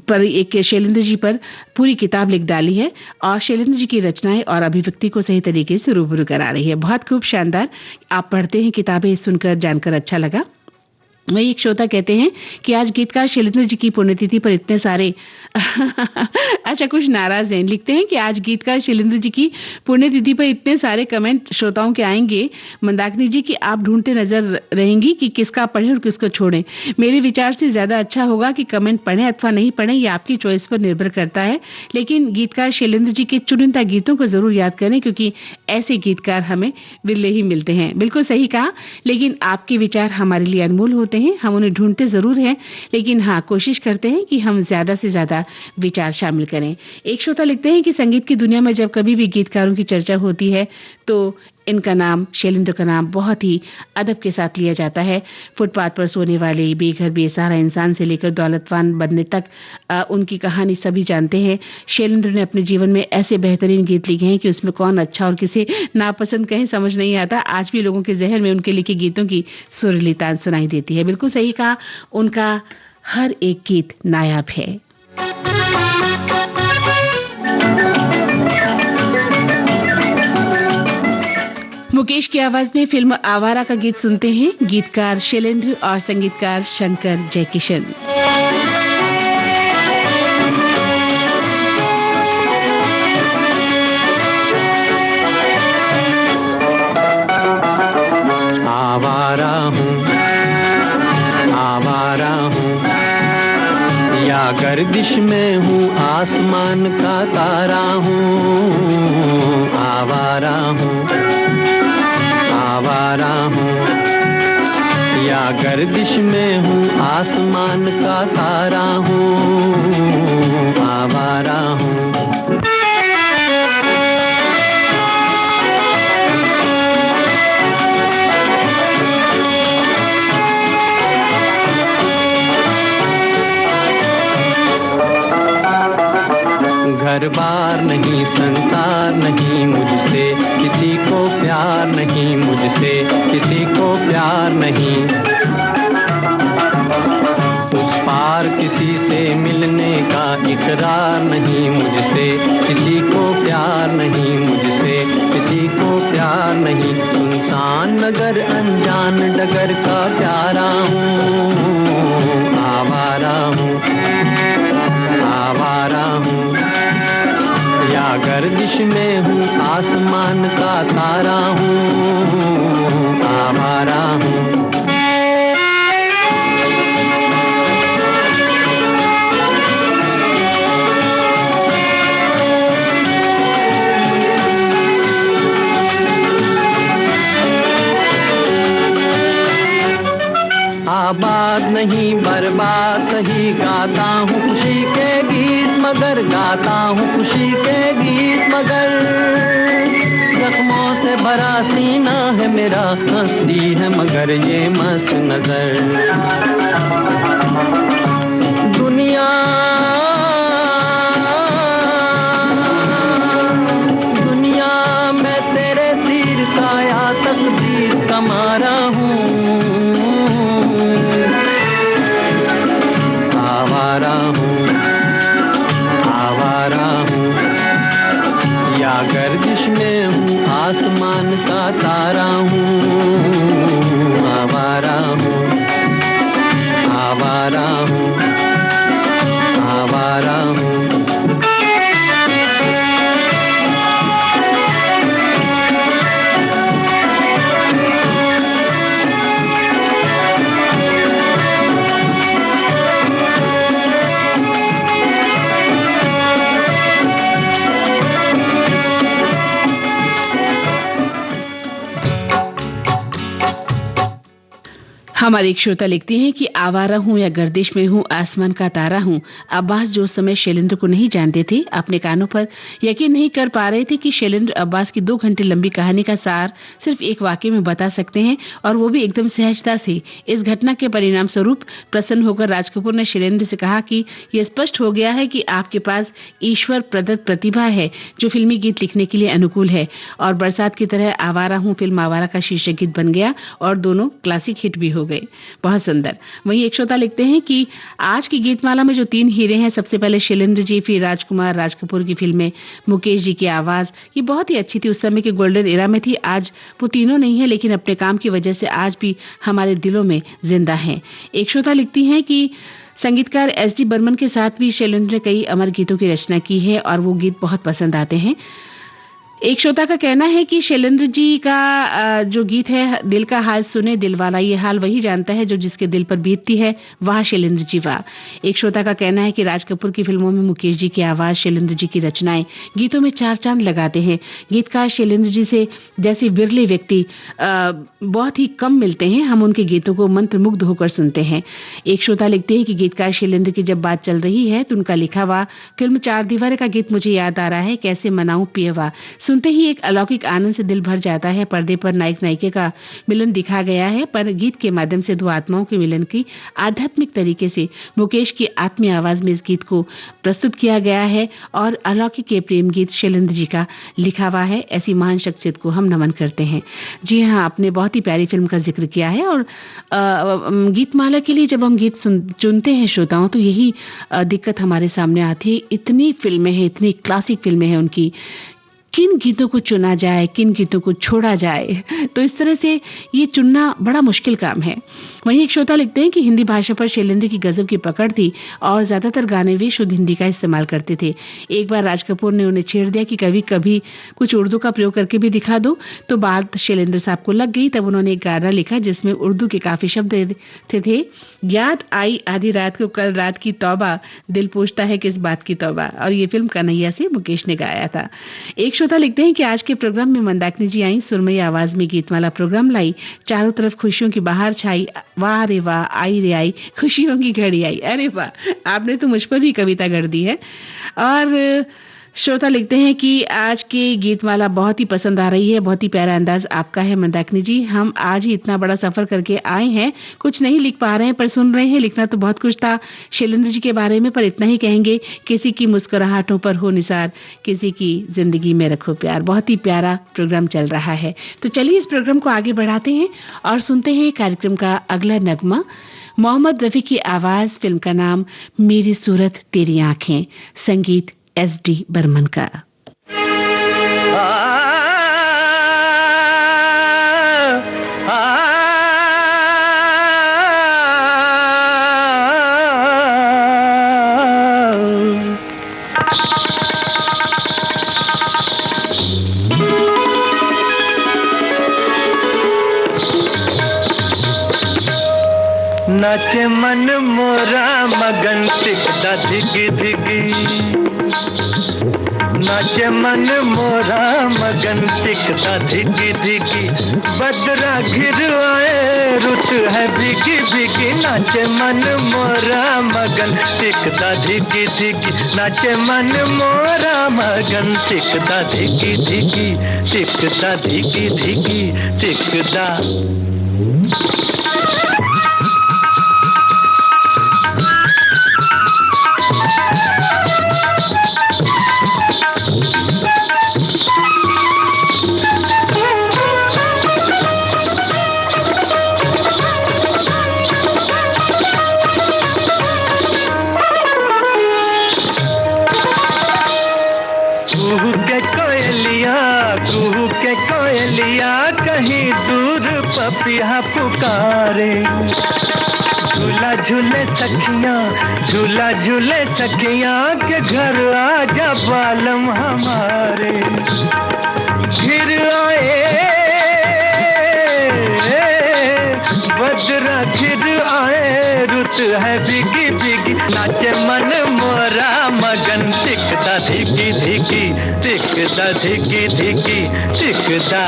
पर एक शैलेंद्र जी पर पूरी किताब लिख डाली है और शैलेंद्र जी की रचनाएं और अभिव्यक्ति को सही तरीके से रूबरू करा रही है। बहुत खूब, शानदार। आप पढ़ते हैं किताबें, सुनकर जानकर अच्छा लगा। वही एक श्रोता कहते हैं कि आज गीतकार शैलेंद्र जी की पुण्यतिथि पर इतने सारे अच्छा, कुछ नाराज हैं। लिखते हैं कि आज गीतकार शैलेंद्र जी की पुण्यतिथि पर इतने सारे कमेंट श्रोताओं के आएंगे मंदाकिनी जी कि आप ढूंढते नजर रहेंगी कि किसका पढ़ें और किसको छोड़ें। मेरे विचार से ज्यादा अच्छा होगा कि कमेंट पढ़ें अथवा नहीं पढ़ें, ये आपकी चॉइस पर निर्भर करता है, लेकिन गीतकार शैलेंद्र जी के चुनिंदा गीतों को जरूर याद करें क्योंकि ऐसे गीतकार हमें विरले ही मिलते हैं। बिल्कुल सही कहा, लेकिन आपके विचार हमारे लिए अनमोल होते हैं, हम उन्हें ढूंढते जरूर हैं, लेकिन हाँ, कोशिश करते हैं कि हम ज्यादा से ज्यादा विचार शामिल करें। एक श्रोता लिखते हैं कि संगीत की दुनिया में जब कभी भी गीतकारों की चर्चा होती है तो इनका नाम, शैलेंद्र का नाम बहुत ही अदब के साथ लिया जाता है। फुटपाथ पर सोने वाले, बेघर बेसहारा इंसान से लेकर दौलतवान बनने तक उनकी कहानी सभी जानते हैं। शैलेंद्र ने अपने जीवन में ऐसे बेहतरीन गीत लिखे हैं कि उसमें कौन अच्छा और किसे नापसंद कहें समझ नहीं आता। आज भी लोगों के जहन में उनके लिखे गीतों की सुरीली तान सुनाई देती है। बिल्कुल सही कहा, उनका हर एक गीत नायाब है। मुकेश की आवाज में फिल्म आवारा का गीत सुनते हैं, गीतकार शैलेंद्र और संगीतकार शंकर जयकिशन। आवारा हूँ या गर्दिश में हूँ, आसमान का तारा हूँ। आवारा हूँ या गर्दिश में हूँ, आसमान का तारा हूँ। आवारा हूँ। घर बार नहीं, संसार नहीं, मुझसे किसी को प्यार नहीं, मुझसे किसी को प्यार नहीं। उस पार किसी से मिलने का इकरार नहीं, मुझसे किसी को प्यार नहीं, मुझसे किसी को प्यार नहीं। सुनसान नगर, अनजान डगर का प्यारा हूँ। आवारा हूँ, आवारा हूँ या गर्दिश में हूँ, आसमान का तारा हूँ। आवारा हूँ। आबाद नहीं बर्बाद सही, गाता हूँ खुशी के गीत मगर, गाता हूँ खुशी के गीत मगर। जख्मों से भरा सीना है मेरा, हंसती है मगर ये मस्त नजर। दुनिया मैं तेरे तीर का या तकदीर का मारा हूँ। या गर्दिश में हूँ, आसमान का तारा हूँ। आवारा हूँ, आवारा हूँ। हमारे एक श्रोता लिखती हैं कि आवारा हूँ या गर्दिश में हूँ, आसमान का तारा हूँ। अब्बास जो उस समय शैलेंद्र को नहीं जानते थे, अपने कानों पर यकीन नहीं कर पा रहे थे कि शैलेंद्र अब्बास की 2 घंटे लंबी कहानी का सार सिर्फ एक वाक्य में बता सकते हैं, और वो भी एकदम सहजता से। इस घटना के परिणाम स्वरूप प्रसन्न होकर राज कपूर ने शैलेंद्र से कहा कि यह स्पष्ट हो गया है कि आपके पास ईश्वर प्रदत्त प्रतिभा है जो फिल्मी गीत लिखने के लिए अनुकूल है। और बरसात की तरह आवारा हूँ फिल्म आवारा का शीर्षक गीत बन गया और दोनों क्लासिक हिट भी हो गए। बहुत सुंदर। वहीं एक श्रोता लिखते हैं कि आज की गीतमाला में जो 3 हीरे हैं, सबसे पहले शैलेंद्र जी, फिर राजकुमार, राज कपूर की फिल्में, मुकेश जी की आवाज, ये बहुत ही अच्छी थी, उस समय के गोल्डन एरा में थी। आज वो तीनों नहीं है, लेकिन अपने काम की वजह से आज भी हमारे दिलों में जिंदा हैं। एक श्रोता लिखती हैं कि संगीतकार एस.डी. बर्मन के साथ भी शैलेंद्र ने कई अमर गीतों की रचना की है और वो गीत बहुत पसंद आते हैं। एक श्रोता का कहना है कि शैलेंद्र जी का जो गीत है, दिल का हाल सुने दिल वाला, ये हाल वही जानता है जो जिसके दिल पर बीतती है, वाह शैलेंद्र जी वाह। एक श्रोता का कहना है कि राज कपूर की फिल्मों में मुकेश जी की आवाज, शैलेंद्र जी की रचनाएं गीतों में 4 चांद लगाते हैं। गीतकार शैलेंद्र जी से जैसे विरले व्यक्ति बहुत ही कम मिलते हैं, हम उनके गीतों को मंत्रमुग्ध होकर सुनते हैं। एक श्रोता लिखते हैं कि गीतकार शैलेंद्र की जब बात चल रही है तो उनका लिखा हुआ फिल्म 4 दीवार का गीत मुझे याद आ रहा है, कैसे मनाऊं पियवा। सुनते ही एक अलौकिक आनंद से दिल भर जाता है। पर्दे पर नायक नायिका का मिलन दिखा गया है, पर गीत के माध्यम से 2 आत्माओं के मिलन की आध्यात्मिक तरीके से मुकेश की आत्मीय आवाज में इस गीत को प्रस्तुत किया गया है और अलौकिक के प्रेम गीत शैलेंद्र जी का लिखा हुआ है। ऐसी महान शख्सियत को हम नमन करते हैं। जी हाँ, आपने बहुत ही प्यारी फिल्म का जिक्र किया है और गीतमाला के लिए जब हम गीत चुनते हैं श्रोताओं, तो यही दिक्कत हमारे सामने आती है। इतनी फिल्में हैं, इतनी क्लासिक फिल्में हैं उनकी, किन गीतों को चुना जाए, किन गीतों को छोड़ा जाए, तो इस तरह से ये चुनना बड़ा मुश्किल काम है। वहीं एक श्रोता लिखते हैं कि हिंदी भाषा पर शैलेंद्र की गजब की पकड़ थी और ज्यादातर गाने वे शुद्ध हिंदी का इस्तेमाल करते थे। एक बार राज कपूर ने उन्हें छेड़ दिया कि कभी कभी कुछ उर्दू का प्रयोग करके भी दिखा दो, तो बात शैलेंद्र साहब को लग गई। तब उन्होंने एक गाना लिखा जिसमें उर्दू के काफी शब्द थे। याद आई आधी रात को कल रात की तौबा, दिल पूछता है किस बात की तौबा, और ये फिल्म कन्हैया से मुकेश ने गाया था। एक श्रोता लिखते हैं कि आज के प्रोग्राम में मंदाकिनी जी आई, सुरमई आवाज में गीतमाला प्रोग्राम लाई, चारों तरफ खुशियों की बहार छाई, वाह रे वाह आई रे आई, खुशियों की घड़ी आई। अरे वाह, आपने तो मुझ पर भी कविता गढ़ दी है। और श्रोता लिखते हैं कि आज की गीतमाला बहुत ही पसंद आ रही है, बहुत ही प्यारा अंदाज आपका है मंदाकिनी जी। हम आज ही इतना बड़ा सफर करके आए हैं, कुछ नहीं लिख पा रहे हैं पर सुन रहे हैं। लिखना तो बहुत कुछ था शैलेंद्र जी के बारे में, पर इतना ही कहेंगे, किसी की मुस्कुराहटों पर हो निसार, किसी की जिंदगी में रखो प्यार। बहुत ही प्यारा प्रोग्राम चल रहा है, तो चलिए इस प्रोग्राम को आगे बढ़ाते हैं और सुनते हैं कार्यक्रम का अगला नगमा। मोहम्मद रफी की आवाज, फिल्म का नाम मेरी सूरत तेरी आंखें, संगीत एस.डी. बर्मन का। नाचे मन मोरा मगन टिकदा धिगी धिगी, नाचे मन मोरा मगन टिकदा धिगी धिगी, बदरा घिर आए रुत है भीगी भीगी। नाचे मन मोरा मगन टिकदा धिगी धिगी, नाचे मन मोरा मगन टिकदा धिगी धिगी, टिकदा धिगी धिगी टिकदा। कहीं दूर पपिया पुकारे, झूला झूले सखियां, झूला झूले सखियां के घर आजा बालम हमारे। फिर आए बदरा घिर आए रुत है भीगी भीगी, नाचे मन मोरा मगन टिकदा धिगी धिगी, टिकदा धिगी धिगी टिकदा।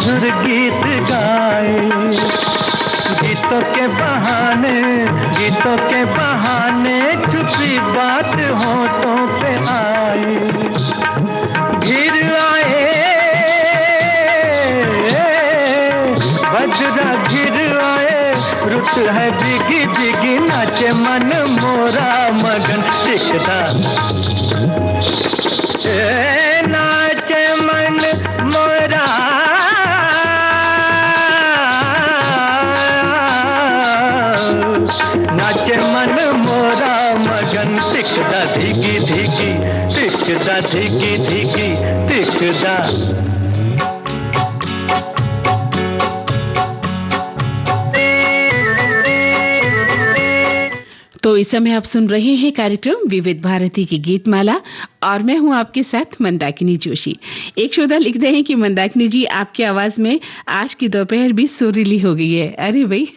मधुर गीत गाए। गीतों के बहाने छुपी बात होठों पे आए। घिर आए बजरा घिर आए, रुत है भीगी भीगी, नाचे मन मोरा मगन टिकदा। नाचे मन मोरा नाचे मन मोरा मगन टिकदा, धिगी धिगी टिकदा, धिगी धिगी टिकदा। तो इस समय आप सुन रहे हैं कार्यक्रम विविध भारती की गीतमाला और मैं हूं आपके साथ मंदाकिनी जोशी। एक श्रोता लिखते हैं कि मंदाकिनी जी, आपकी आवाज में आज की दोपहर भी सुरीली हो गई है। अरे भाई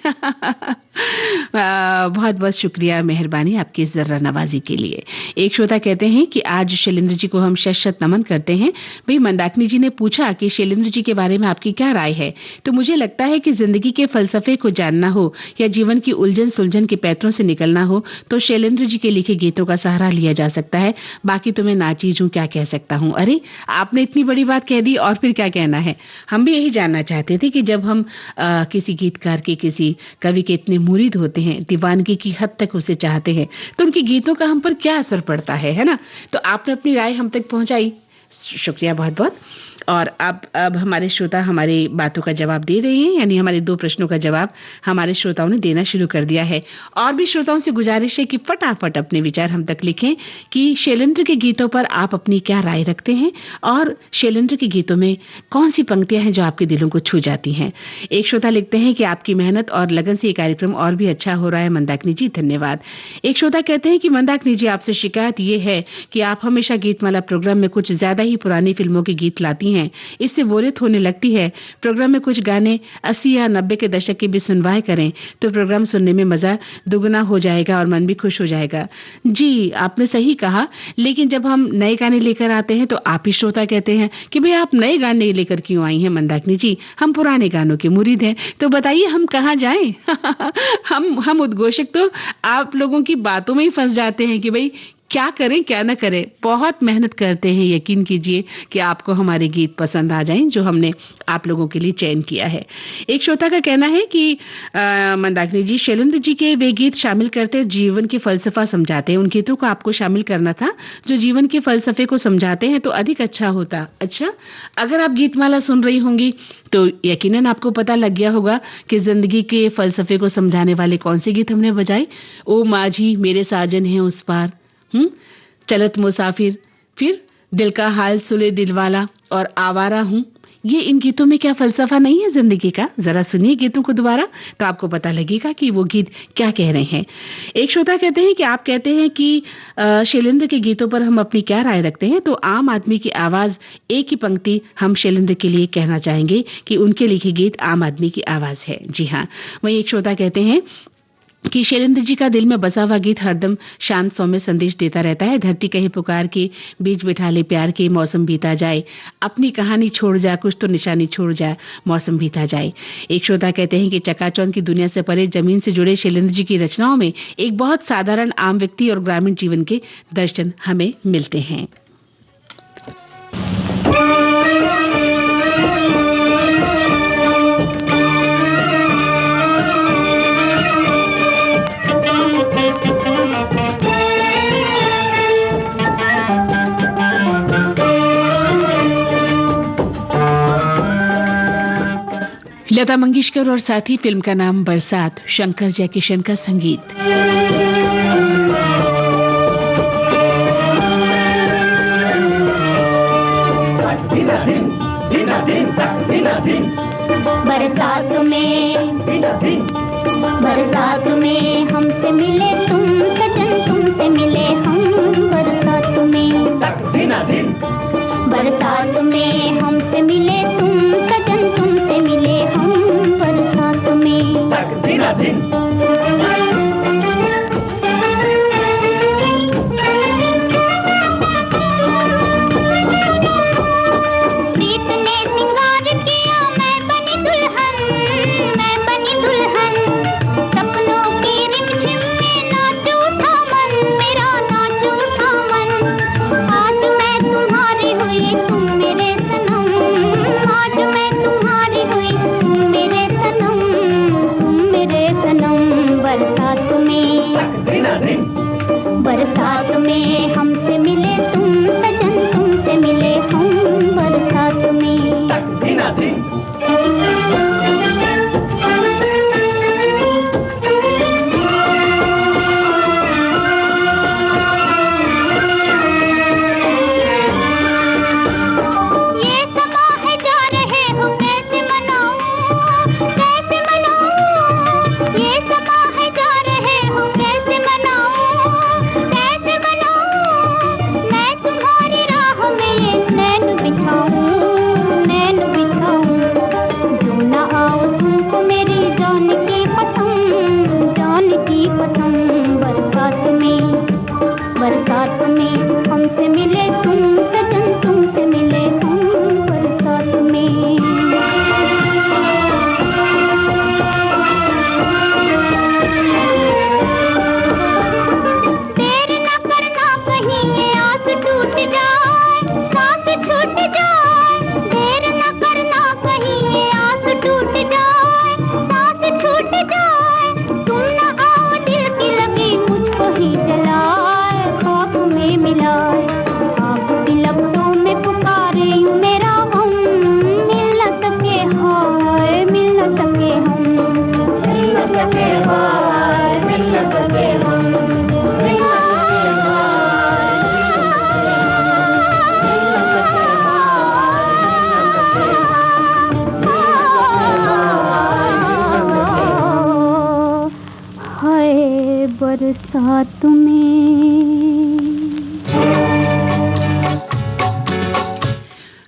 बहुत बहुत शुक्रिया, मेहरबानी आपकी जर्रा नवाजी के लिए। एक श्रोता कहते हैं कि आज शैलेंद्र जी को हम शत नमन करते हैं। भाई मंदाकिनी जी ने पूछा कि शैलेंद्र जी के बारे में आपकी क्या राय है, तो मुझे लगता है कि जिंदगी के फलसफे को जानना हो या जीवन की उलझन सुलझन के पैतरों से निकलना हो तो शैलेंद्र जी के लिखे गीतों का सहारा लिया जा सकता है। बाकी तो मैं नाचीज हूं, क्या कह सकता हूं। अरे आपने इतनी बड़ी बात कह दी और फिर क्या कहना है। हम भी यही जानना चाहते थे कि जब हम किसी गीतकार के, किसी कवि के इतने मुरीद होते हैं, दीवानगी की हद तक उसे चाहते हैं, तो उनके गीतों का हम पर क्या असर पड़ता है ना। तो आपने अपनी राय हम तक पहुंचाई, शुक्रिया बहुत बहुत। और अब हमारे श्रोता हमारी बातों का जवाब दे रहे हैं, यानी हमारे 2 प्रश्नों का जवाब हमारे श्रोताओं ने देना शुरू कर दिया है। और भी श्रोताओं से गुजारिश है कि फटाफट अपने विचार हम तक लिखें कि शैलेंद्र के गीतों पर आप अपनी क्या राय रखते हैं और शैलेंद्र के गीतों में कौन सी पंक्तियां हैं जो आपके दिलों को छू जाती हैं। एक श्रोता लिखते हैं कि आपकी मेहनत और लगन से ये कार्यक्रम और भी अच्छा हो रहा है मंदाकिनी जी, धन्यवाद। एक श्रोता कहते हैं कि मंदाकिनी जी, आपसे शिकायत ये है कि आप हमेशा गीतमाला प्रोग्राम में कुछ ज्यादा ही पुरानी फिल्मों के गीत लाती हैं, इससे बोरियत होने लगती है। प्रोग्राम में कुछ गाने 80 या 90 के दशक के भी सुनवाए करें तो प्रोग्राम सुनने में मजा दुगना हो जाएगा और मन भी खुश हो जाएगा। जी आपने सही कहा, लेकिन जब हम नए गाने लेकर आते हैं तो आप ही श्रोता कहते हैं कि भाई आप नए गाने लेकर क्यों आई हैं मंदाकिनी जी, हम पुराने गानों के मुरीद हैं। तो बताइए हम कहाँ जाएं। हम उद्घोषक तो आप लोगों की बातों में ही फंस जाते हैं कि भाई क्या करें क्या न करें। बहुत मेहनत करते हैं, यकीन कीजिए कि आपको हमारे गीत पसंद आ जाएं जो हमने आप लोगों के लिए चयन किया है। एक श्रोता का कहना है कि मंदाकिनी जी, शैलेंद्र जी के वे गीत शामिल करते हैं जीवन के फलसफा समझाते हैं। उन गीतों को आपको शामिल करना था जो जीवन के फलसफे को समझाते हैं तो अधिक अच्छा होता। अच्छा, अगर आप गीतमाला सुन रही होंगी तो यकीनन आपको पता लग गया होगा कि जिंदगी के फलसफे को समझाने वाले कौन से गीत हमने बजाए। ओ माझी मेरे साजन है उस पार, चलत मुसाफिर, फिर दिल का हाल सुले दिलवाला और आवारा हूं। ये इन गीतों में क्या फलसफा नहीं है जिंदगी का। जरा सुनिए गीतों को दोबारा तो आपको पता लगेगा कि वो गीत क्या कह रहे हैं। एक श्रोता कहते हैं कि आप कहते हैं कि शैलेंद्र के गीतों पर हम अपनी क्या राय रखते हैं, तो आम आदमी की आवाज एक ही पंक्ति हम शैलेंद्र के लिए कहना चाहेंगे कि उनके लिखे गीत आम आदमी की आवाज है। जी हाँ, वहीं एक श्रोता कहते हैं कि शैलेंद्र जी का दिल में बसा हुआ गीत हरदम शांत सौम्य संदेश देता रहता है। धरती कहे पुकार के, बीच बिठा ले प्यार के, मौसम बीता जाए, अपनी कहानी छोड़ जा, कुछ तो निशानी छोड़ जा, मौसम बीता जाए। एक श्रोता कहते हैं कि चकाचौंध की दुनिया से परे जमीन से जुड़े शैलेंद्र जी की रचनाओं में एक बहुत साधारण आम व्यक्ति और ग्रामीण जीवन के दर्शन हमें मिलते हैं। लता मंगेशकर और साथी, फिल्म का नाम बरसात, शंकर जयकिशन का संगीत। बरसात में हमसे मिले तुम सजन, तुमसे मिले हम बरसात में। बरसात में हमसे मिले तुम सजन, तुमसे मिले हम बरसात में। प्रीत ने सिंगार किया, मैं राधे। बरसात में।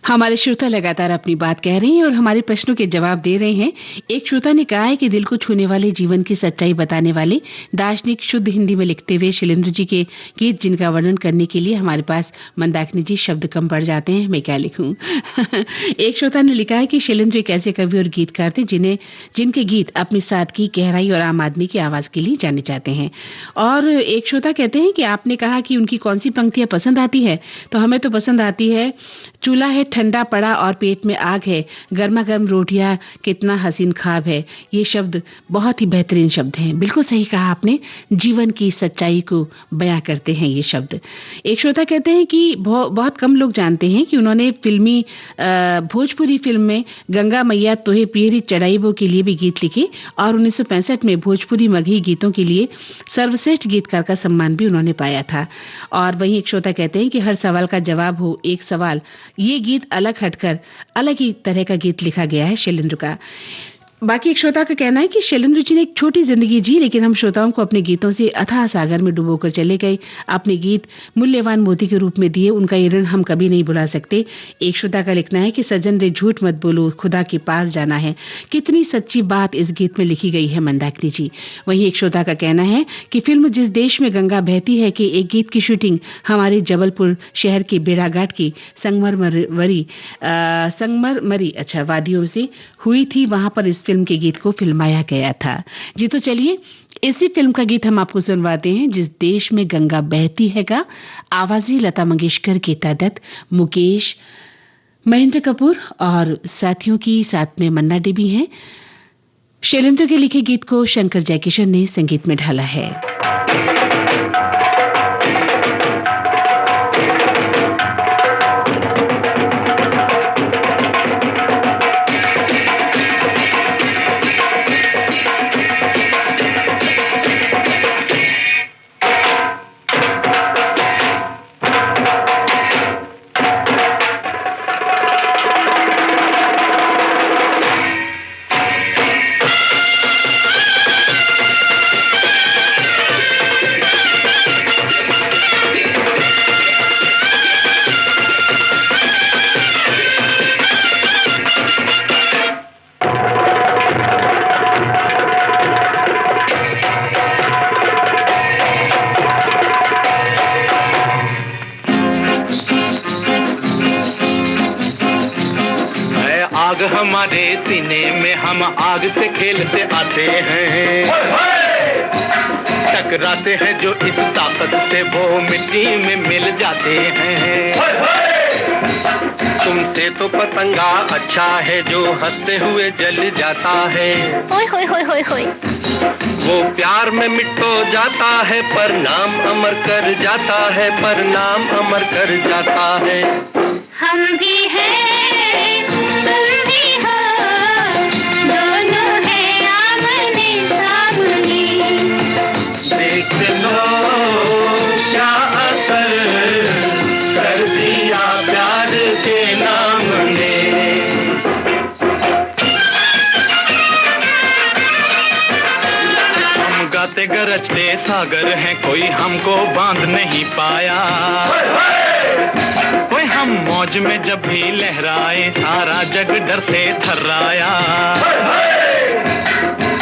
हमारे श्रोता लगातार अपनी बात कह रहे हैं और हमारे प्रश्नों के जवाब दे रहे हैं। एक श्रोता ने कहा है कि दिल को छूने वाले जीवन की सच्चाई बताने वाले दार्शनिक शुद्ध हिंदी में लिखते हुए शैलेंद्र जी के गीत जिनका वर्णन करने के लिए हमारे पास मंदाकिनी जी शब्द कम पड़ जाते हैं, मैं क्या लिखूं। एक श्रोता ने लिखा है कि शैलेंद्र एक ऐसे कवि और गीतकार थे जिनके गीत अपनी सादगी, गहराई और आम आदमी की आवाज के लिए जाने जाते हैं। और एक श्रोता कहते हैं कि आपने कहा कि उनकी कौन सी पंक्तियां पसंद आती है, तो हमें तो पसंद आती है चूल्हा है ठंडा पड़ा और पेट में आग है, गर्मा गर्म रोटियां कितना हसीन ख्वाब है। ये शब्द बहुत ही बेहतरीन शब्द हैं। बिल्कुल सही कहा आपने, जीवन की सच्चाई को बयां करते हैं ये शब्द। एक श्रोता कहते हैं कि बहुत कम लोग जानते हैं कि उन्होंने फिल्मी भोजपुरी फिल्म में गंगा मैया तोहे पियरी चढ़ाईबो के लिए भी गीत लिखे और 1965 में भोजपुरी मगही गीतों के लिए सर्वश्रेष्ठ गीतकार का सम्मान भी उन्होंने पाया था। और वहीं एक श्रोता कहते हैं कि हर सवाल का जवाब हो एक सवाल, ये गीत अलग हटकर अलग ही तरह का गीत लिखा गया है शैलेंद्र का। बाकी एक श्रोता का कहना है कि शैलेंद्र जी ने एक छोटी जिंदगी जी, लेकिन हम श्रोताओं को अपने गीतों से अथाह सागर में डुबोकर चले गए। अपने गीत मूल्यवान मोती के रूप में दिए, उनका ये ऋण हम कभी नहीं भुला सकते। एक श्रोता का लिखना है कि सज्जन रे झूठ मत बोलो, खुदा के पास जाना है। कितनी सच्ची बात इस गीत में लिखी गई है मंदाकिनी जी। वहीं एक श्रोता का कहना है कि फिल्म जिस देश में गंगा बहती है कि एक गीत की शूटिंग हमारे जबलपुर शहर के बेड़ाघाट की संगमरमरी वादियों से हुई थी, वहां पर इस फिल्म के गीत को फिल्माया गया था। जी तो चलिए इसी फिल्म का गीत हम आपको सुनवाते हैं, जिस देश में गंगा बहती है का। आवाज़ें लता मंगेशकर, गीता दत्त, मुकेश, महेंद्र कपूर और साथियों की, साथ में मन्ना डे भी हैं। शैलेंद्र के लिखे गीत को शंकर जयकिशन ने संगीत में ढाला है। हमारे सीने में हम आग से खेलते आते हैं, टकराते हैं जो इस ताकत से वो मिट्टी में मिल जाते हैं। तुमसे तो पतंगा अच्छा है जो हंसते हुए जल जाता है। होय होय होय होय होय। वो प्यार में मिट तो जाता है पर नाम अमर कर जाता है, पर नाम अमर कर जाता है। हम भी हैं, तुम भी से गरजते सागर हैं, कोई हमको बांध नहीं पाया। कोई हम मौज में जब भी लहराए, सारा जग डर से थर्राया।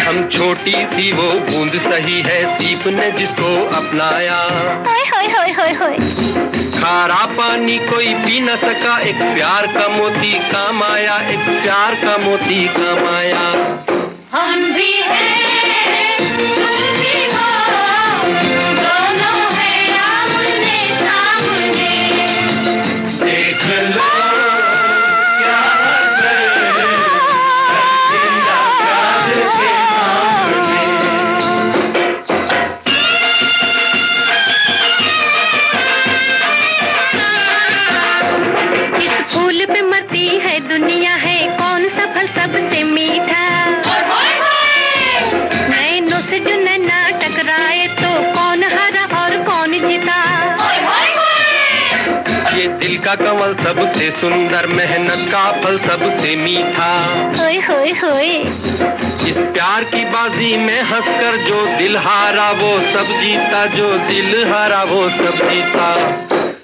हम छोटी सी वो बूंद सही है, सीप ने जिसको अपनाया। होय होय होय होय होय। खारा पानी कोई पी न सका, एक प्यार का मोती काम आया, एक प्यार का मोती काम आया। हम भी हैं, तुम भी हो, दोनों हैं आमने सामने। देख लो क्या असर तेरा प्यार के सामने। इस फूल पे मरती है दुनिया, है कौन सा फल सबसे मीठा। नैनों से जो नैना टकराए, तो कौन हारा और कौन जीता। ये दिल का कमल सबसे सुंदर, मेहनत का फल सबसे मीठा। होय होय होय। इस प्यार की बाजी में हंसकर जो दिल हारा वो सब जीता, जो दिल हारा वो सब जीता।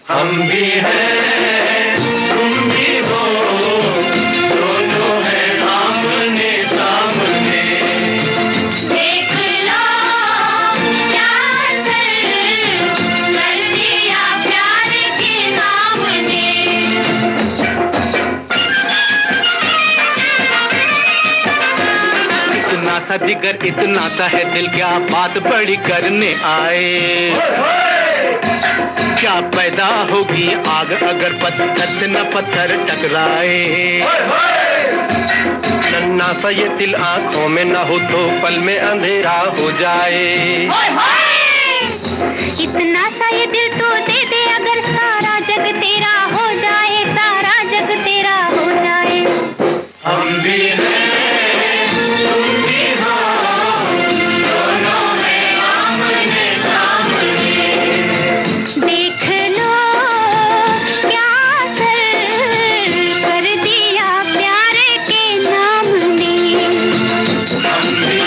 हम भी हैं, तुम भी हो, दोनों हैं आमने सामने। देख लो क्या असर कर दिया प्यार के नाम ने। इतना सा जिगर, इतना सा है दिल, क्या बात बड़ी करने आए। क्या पैदा होगी आग अगर पत्थर से न पत्थर टकराए। नन्हा सा ये दिल आंखों में न हो तो पल में अंधेरा हो जाए। इतना सा ये दिल तो दे दे, अगर सारा जग तेरा हो जाए, सारा जग तेरा हो जाए। हम भी हैं, तुम भी हो, दोनों हैं आमने सामने। देख लो क्या असर कर दिया प्यार के नाम ने। हम भी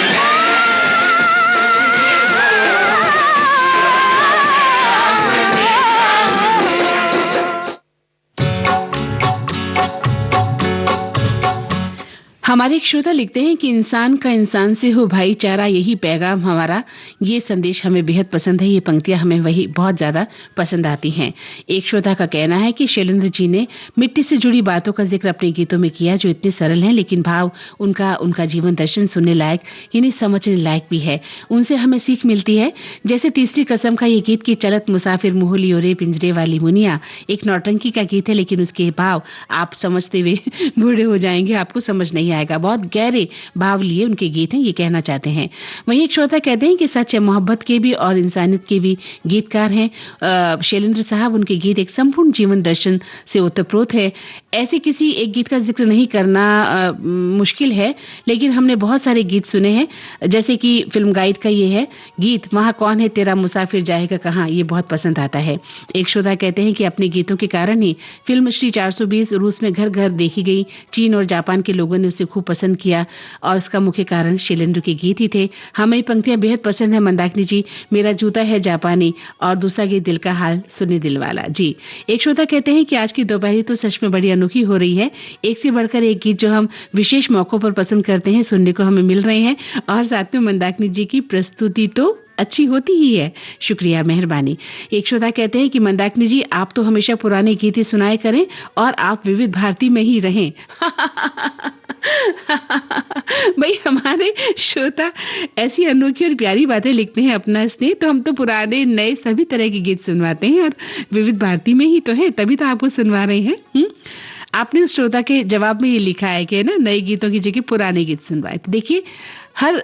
हमारे एक श्रोता लिखते हैं कि इंसान का इंसान से हो भाईचारा, यही पैगाम हमारा। ये संदेश हमें बेहद पसंद है। ये पंक्तियां हमें वही बहुत ज्यादा पसंद आती हैं। एक श्रोता का कहना है कि शैलेंद्र जी ने मिट्टी से जुड़ी बातों का जिक्र अपने गीतों में किया, जो इतने सरल हैं, लेकिन भाव उनका जीवन दर्शन सुनने लायक, यानी समझने लायक भी है। उनसे हमें सीख मिलती है। जैसे तीसरी कसम का ये गीत की चलत मुसाफिर मोहली ओरे पिंजरे वाली मुनिया, एक नौटंकी का गीत है, लेकिन उसके भाव आप समझते हुए बूढ़े हो जाएंगे, आपको समझ नहीं आएगा। बहुत गहरे भाव लिए उनके गीत हैं, ये कहना चाहते हैं। वहीं एक श्रोता कहते हैं कि सच है, मोहब्बत के भी और इंसानियत के भी गीतकार हैं शैलेंद्र साहब। उनके गीत एक संपूर्ण जीवन दर्शन से ओतप्रोत है। ऐसे किसी एक गीत का जिक्र नहीं करना मुश्किल है, लेकिन हमने बहुत सारे गीत सुने हैं। जैसे कि फिल्म गाइड का ये है गीत, वहां कौन है तेरा मुसाफिर जाएगा कहां, ये बहुत पसंद आता है। एक श्रोता कहते हैं कि अपने गीतों के कारण ही फिल्म श्री 420 रूस में घर घर देखी गई। चीन और जापान के लोगों ने उसे खूब पसंद किया और इसका मुख्य कारण शैलेंद्र के गीत ही थे। हमें ये पंक्तियां बेहद पसंद है। मंदाकिनी जी, मेरा जूता है जापानी, और दूसरा गीत दिल का हाल सुने दिल वाला। जी, एक श्रोता कहते हैं कि आज की दोपहरी तो सच में बड़ी अनोखी हो रही है। एक से बढ़कर एक गीत जो हम विशेष मौकों पर पसंद करते हैं सुनने को हमें मिल रहे हैं, और साथ में मंदाकिनी जी की प्रस्तुति तो अच्छी होती ही है। शुक्रिया, मेहरबानी। एक श्रोता कहते हैं कि मंदाकिनी जी, आप तो हमेशा पुराने गीत ही सुनाए करें और आप विविध भारती में ही रहें। भाई, हमारे श्रोता ऐसी अनोखी और प्यारी बातें लिखते हैं अपना स्नेह, तो हम तो पुराने नए सभी तरह के गीत सुनवाते हैं और विविध भारती में ही तो है, तभी तो आपको सुनवा रहे हैं। आपने उस श्रोता के जवाब में ये लिखा है कि ना, नए गीतों की जगह पुराने गीत सुनवाए। तो देखिए, हर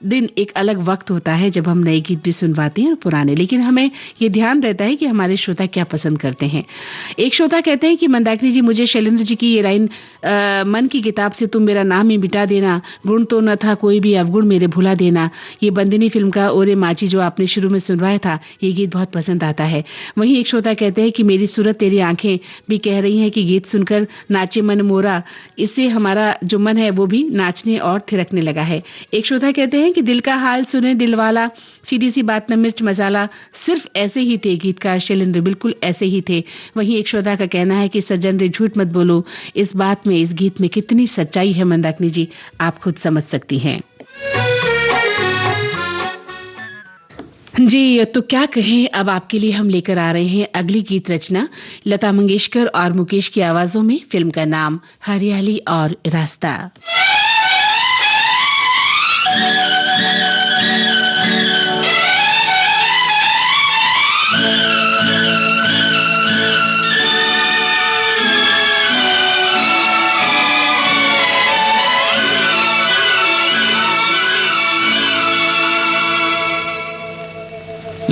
दिन एक अलग वक्त होता है जब हम नए गीत भी सुनवाते हैं और पुराने, लेकिन हमें ये ध्यान रहता है कि हमारे श्रोता क्या पसंद करते हैं। एक श्रोता कहते हैं कि मंदाकिनी जी, मुझे शैलेंद्र जी की ये लाइन, मन की किताब से तुम मेरा नाम ही मिटा देना, गुण तो न था कोई भी अवगुण मेरे भुला देना, ये बंदिनी फिल्म का ओरे माची जो आपने शुरू में सुनवाया था, ये गीत बहुत पसंद आता है। वहीं एक श्रोता कहते हैं कि मेरी सूरत तेरी आंखें भी कह रही हैं कि गीत सुनकर नाचे मन मोरा, इससे हमारा जो मन है वो भी नाचने और थिरकने लगा है। एक श्रोता कहते हैं कि दिल का हाल सुने दिलवाला, सीधी सी बात न मिर्च मसाला, सिर्फ ऐसे ही थे गीतकार शैलेंद्र, बिल्कुल ऐसे ही थे। वहीं एक श्रोता का कहना है कि सज्जन रे झूठ मत बोलो, इस बात में, इस गीत में कितनी सच्चाई है मंदाकिनी जी, आप खुद समझ सकती हैं। जी, तो क्या कहें, अब आपके लिए हम लेकर आ रहे हैं अगली गीत रचना लता मंगेशकर और मुकेश की आवाजों में। फिल्म का नाम हरियाली और रास्ता।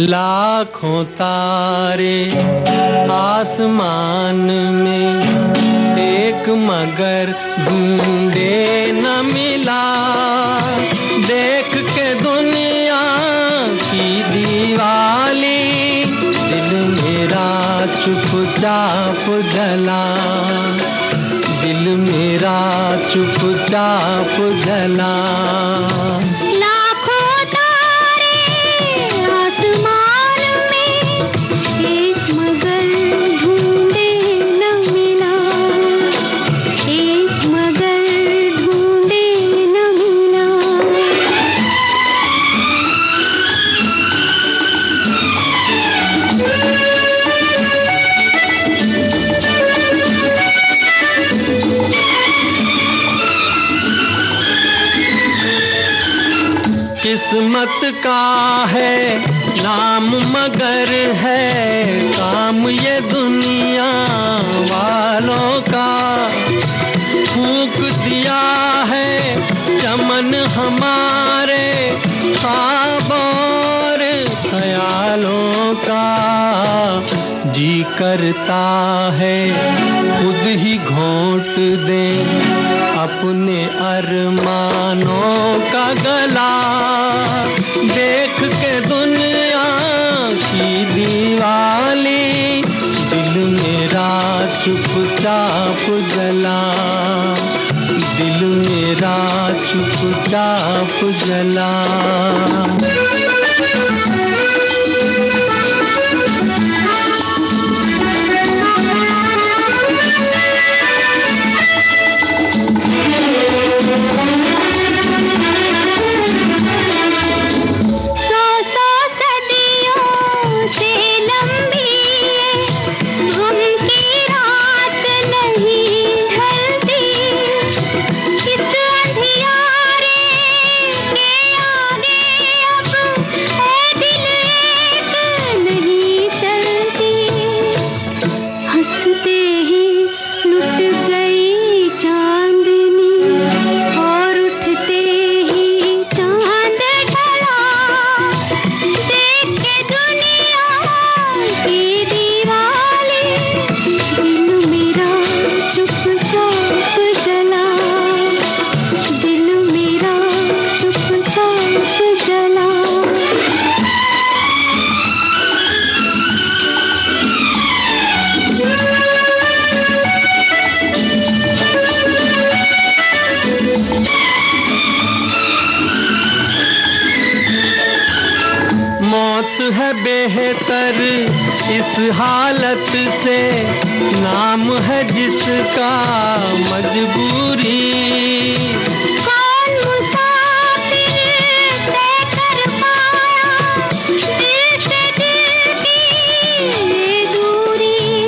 लाखों तारे आसमान में, एक मगर ढूंढे न मिला। देख के दुनिया की दीवाली, दिल मेरा चुपचाप जला। दिल मेरा चुपचाप जला। किस्मत का है नाम मगर है काम ये दुनिया वालों का। फूंक दिया है चमन हमारे ख्वाब और ख्यालों का। जी करता है खुद ही घोंट दे अपने अरमानों का गला। देख के दुनिया की दीवाली, दिल मेरा चुपचाप जला। दिल मेरा चुपचाप जला। है बेहतर इस हालत से, नाम है जिसका मजबूरी। कौन मुसाफिर तय कर पाया दिल से दिल की दूरी।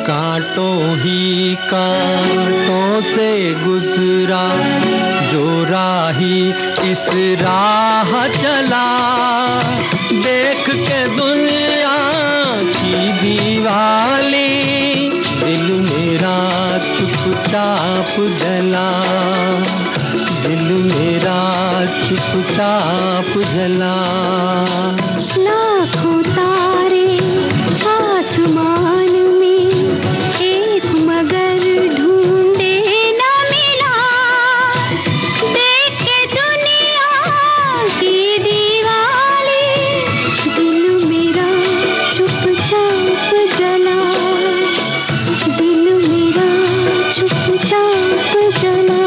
कांटों ही कांटों से गुजरा जो राही इस राह चला। देख के दुनिया की दीवाली, दिल मेरा चुपचाप जला। दिल मेरा चुपचाप जला। लाखों तारे आसमान में, एक मगर ढूंढे न मिला। देख के दुनिया की दीवाली, दिल मेरा चुपचाप जला। दिल मेरा चुपचाप जला।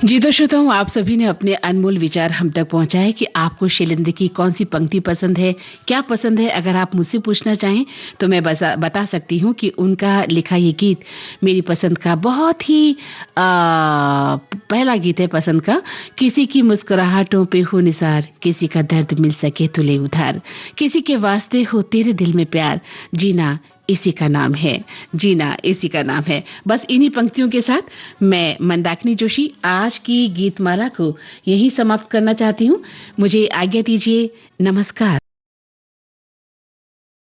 जी तो श्रोताओं, आप सभी ने अपने अनमोल विचार हम तक पहुंचाए कि आपको शैलेंद्र की कौन सी पंक्ति पसंद है, क्या पसंद है। अगर आप मुझसे पूछना चाहें तो मैं बता सकती हूं कि उनका लिखा ये गीत मेरी पसंद का बहुत ही पहला गीत है पसंद का। किसी की मुस्कुराहटों पे हो निसार, किसी का दर्द मिल सके तो ले उधार, किसी के वास्ते हो तेरे दिल में प्यार, जीना इसी का नाम है, जीना इसी का नाम है। बस इन्हीं पंक्तियों के साथ मैं मंदाकिनी जोशी आज की गीतमाला को यहीं समाप्त करना चाहती हूँ। मुझे आज्ञा दीजिए। नमस्कार।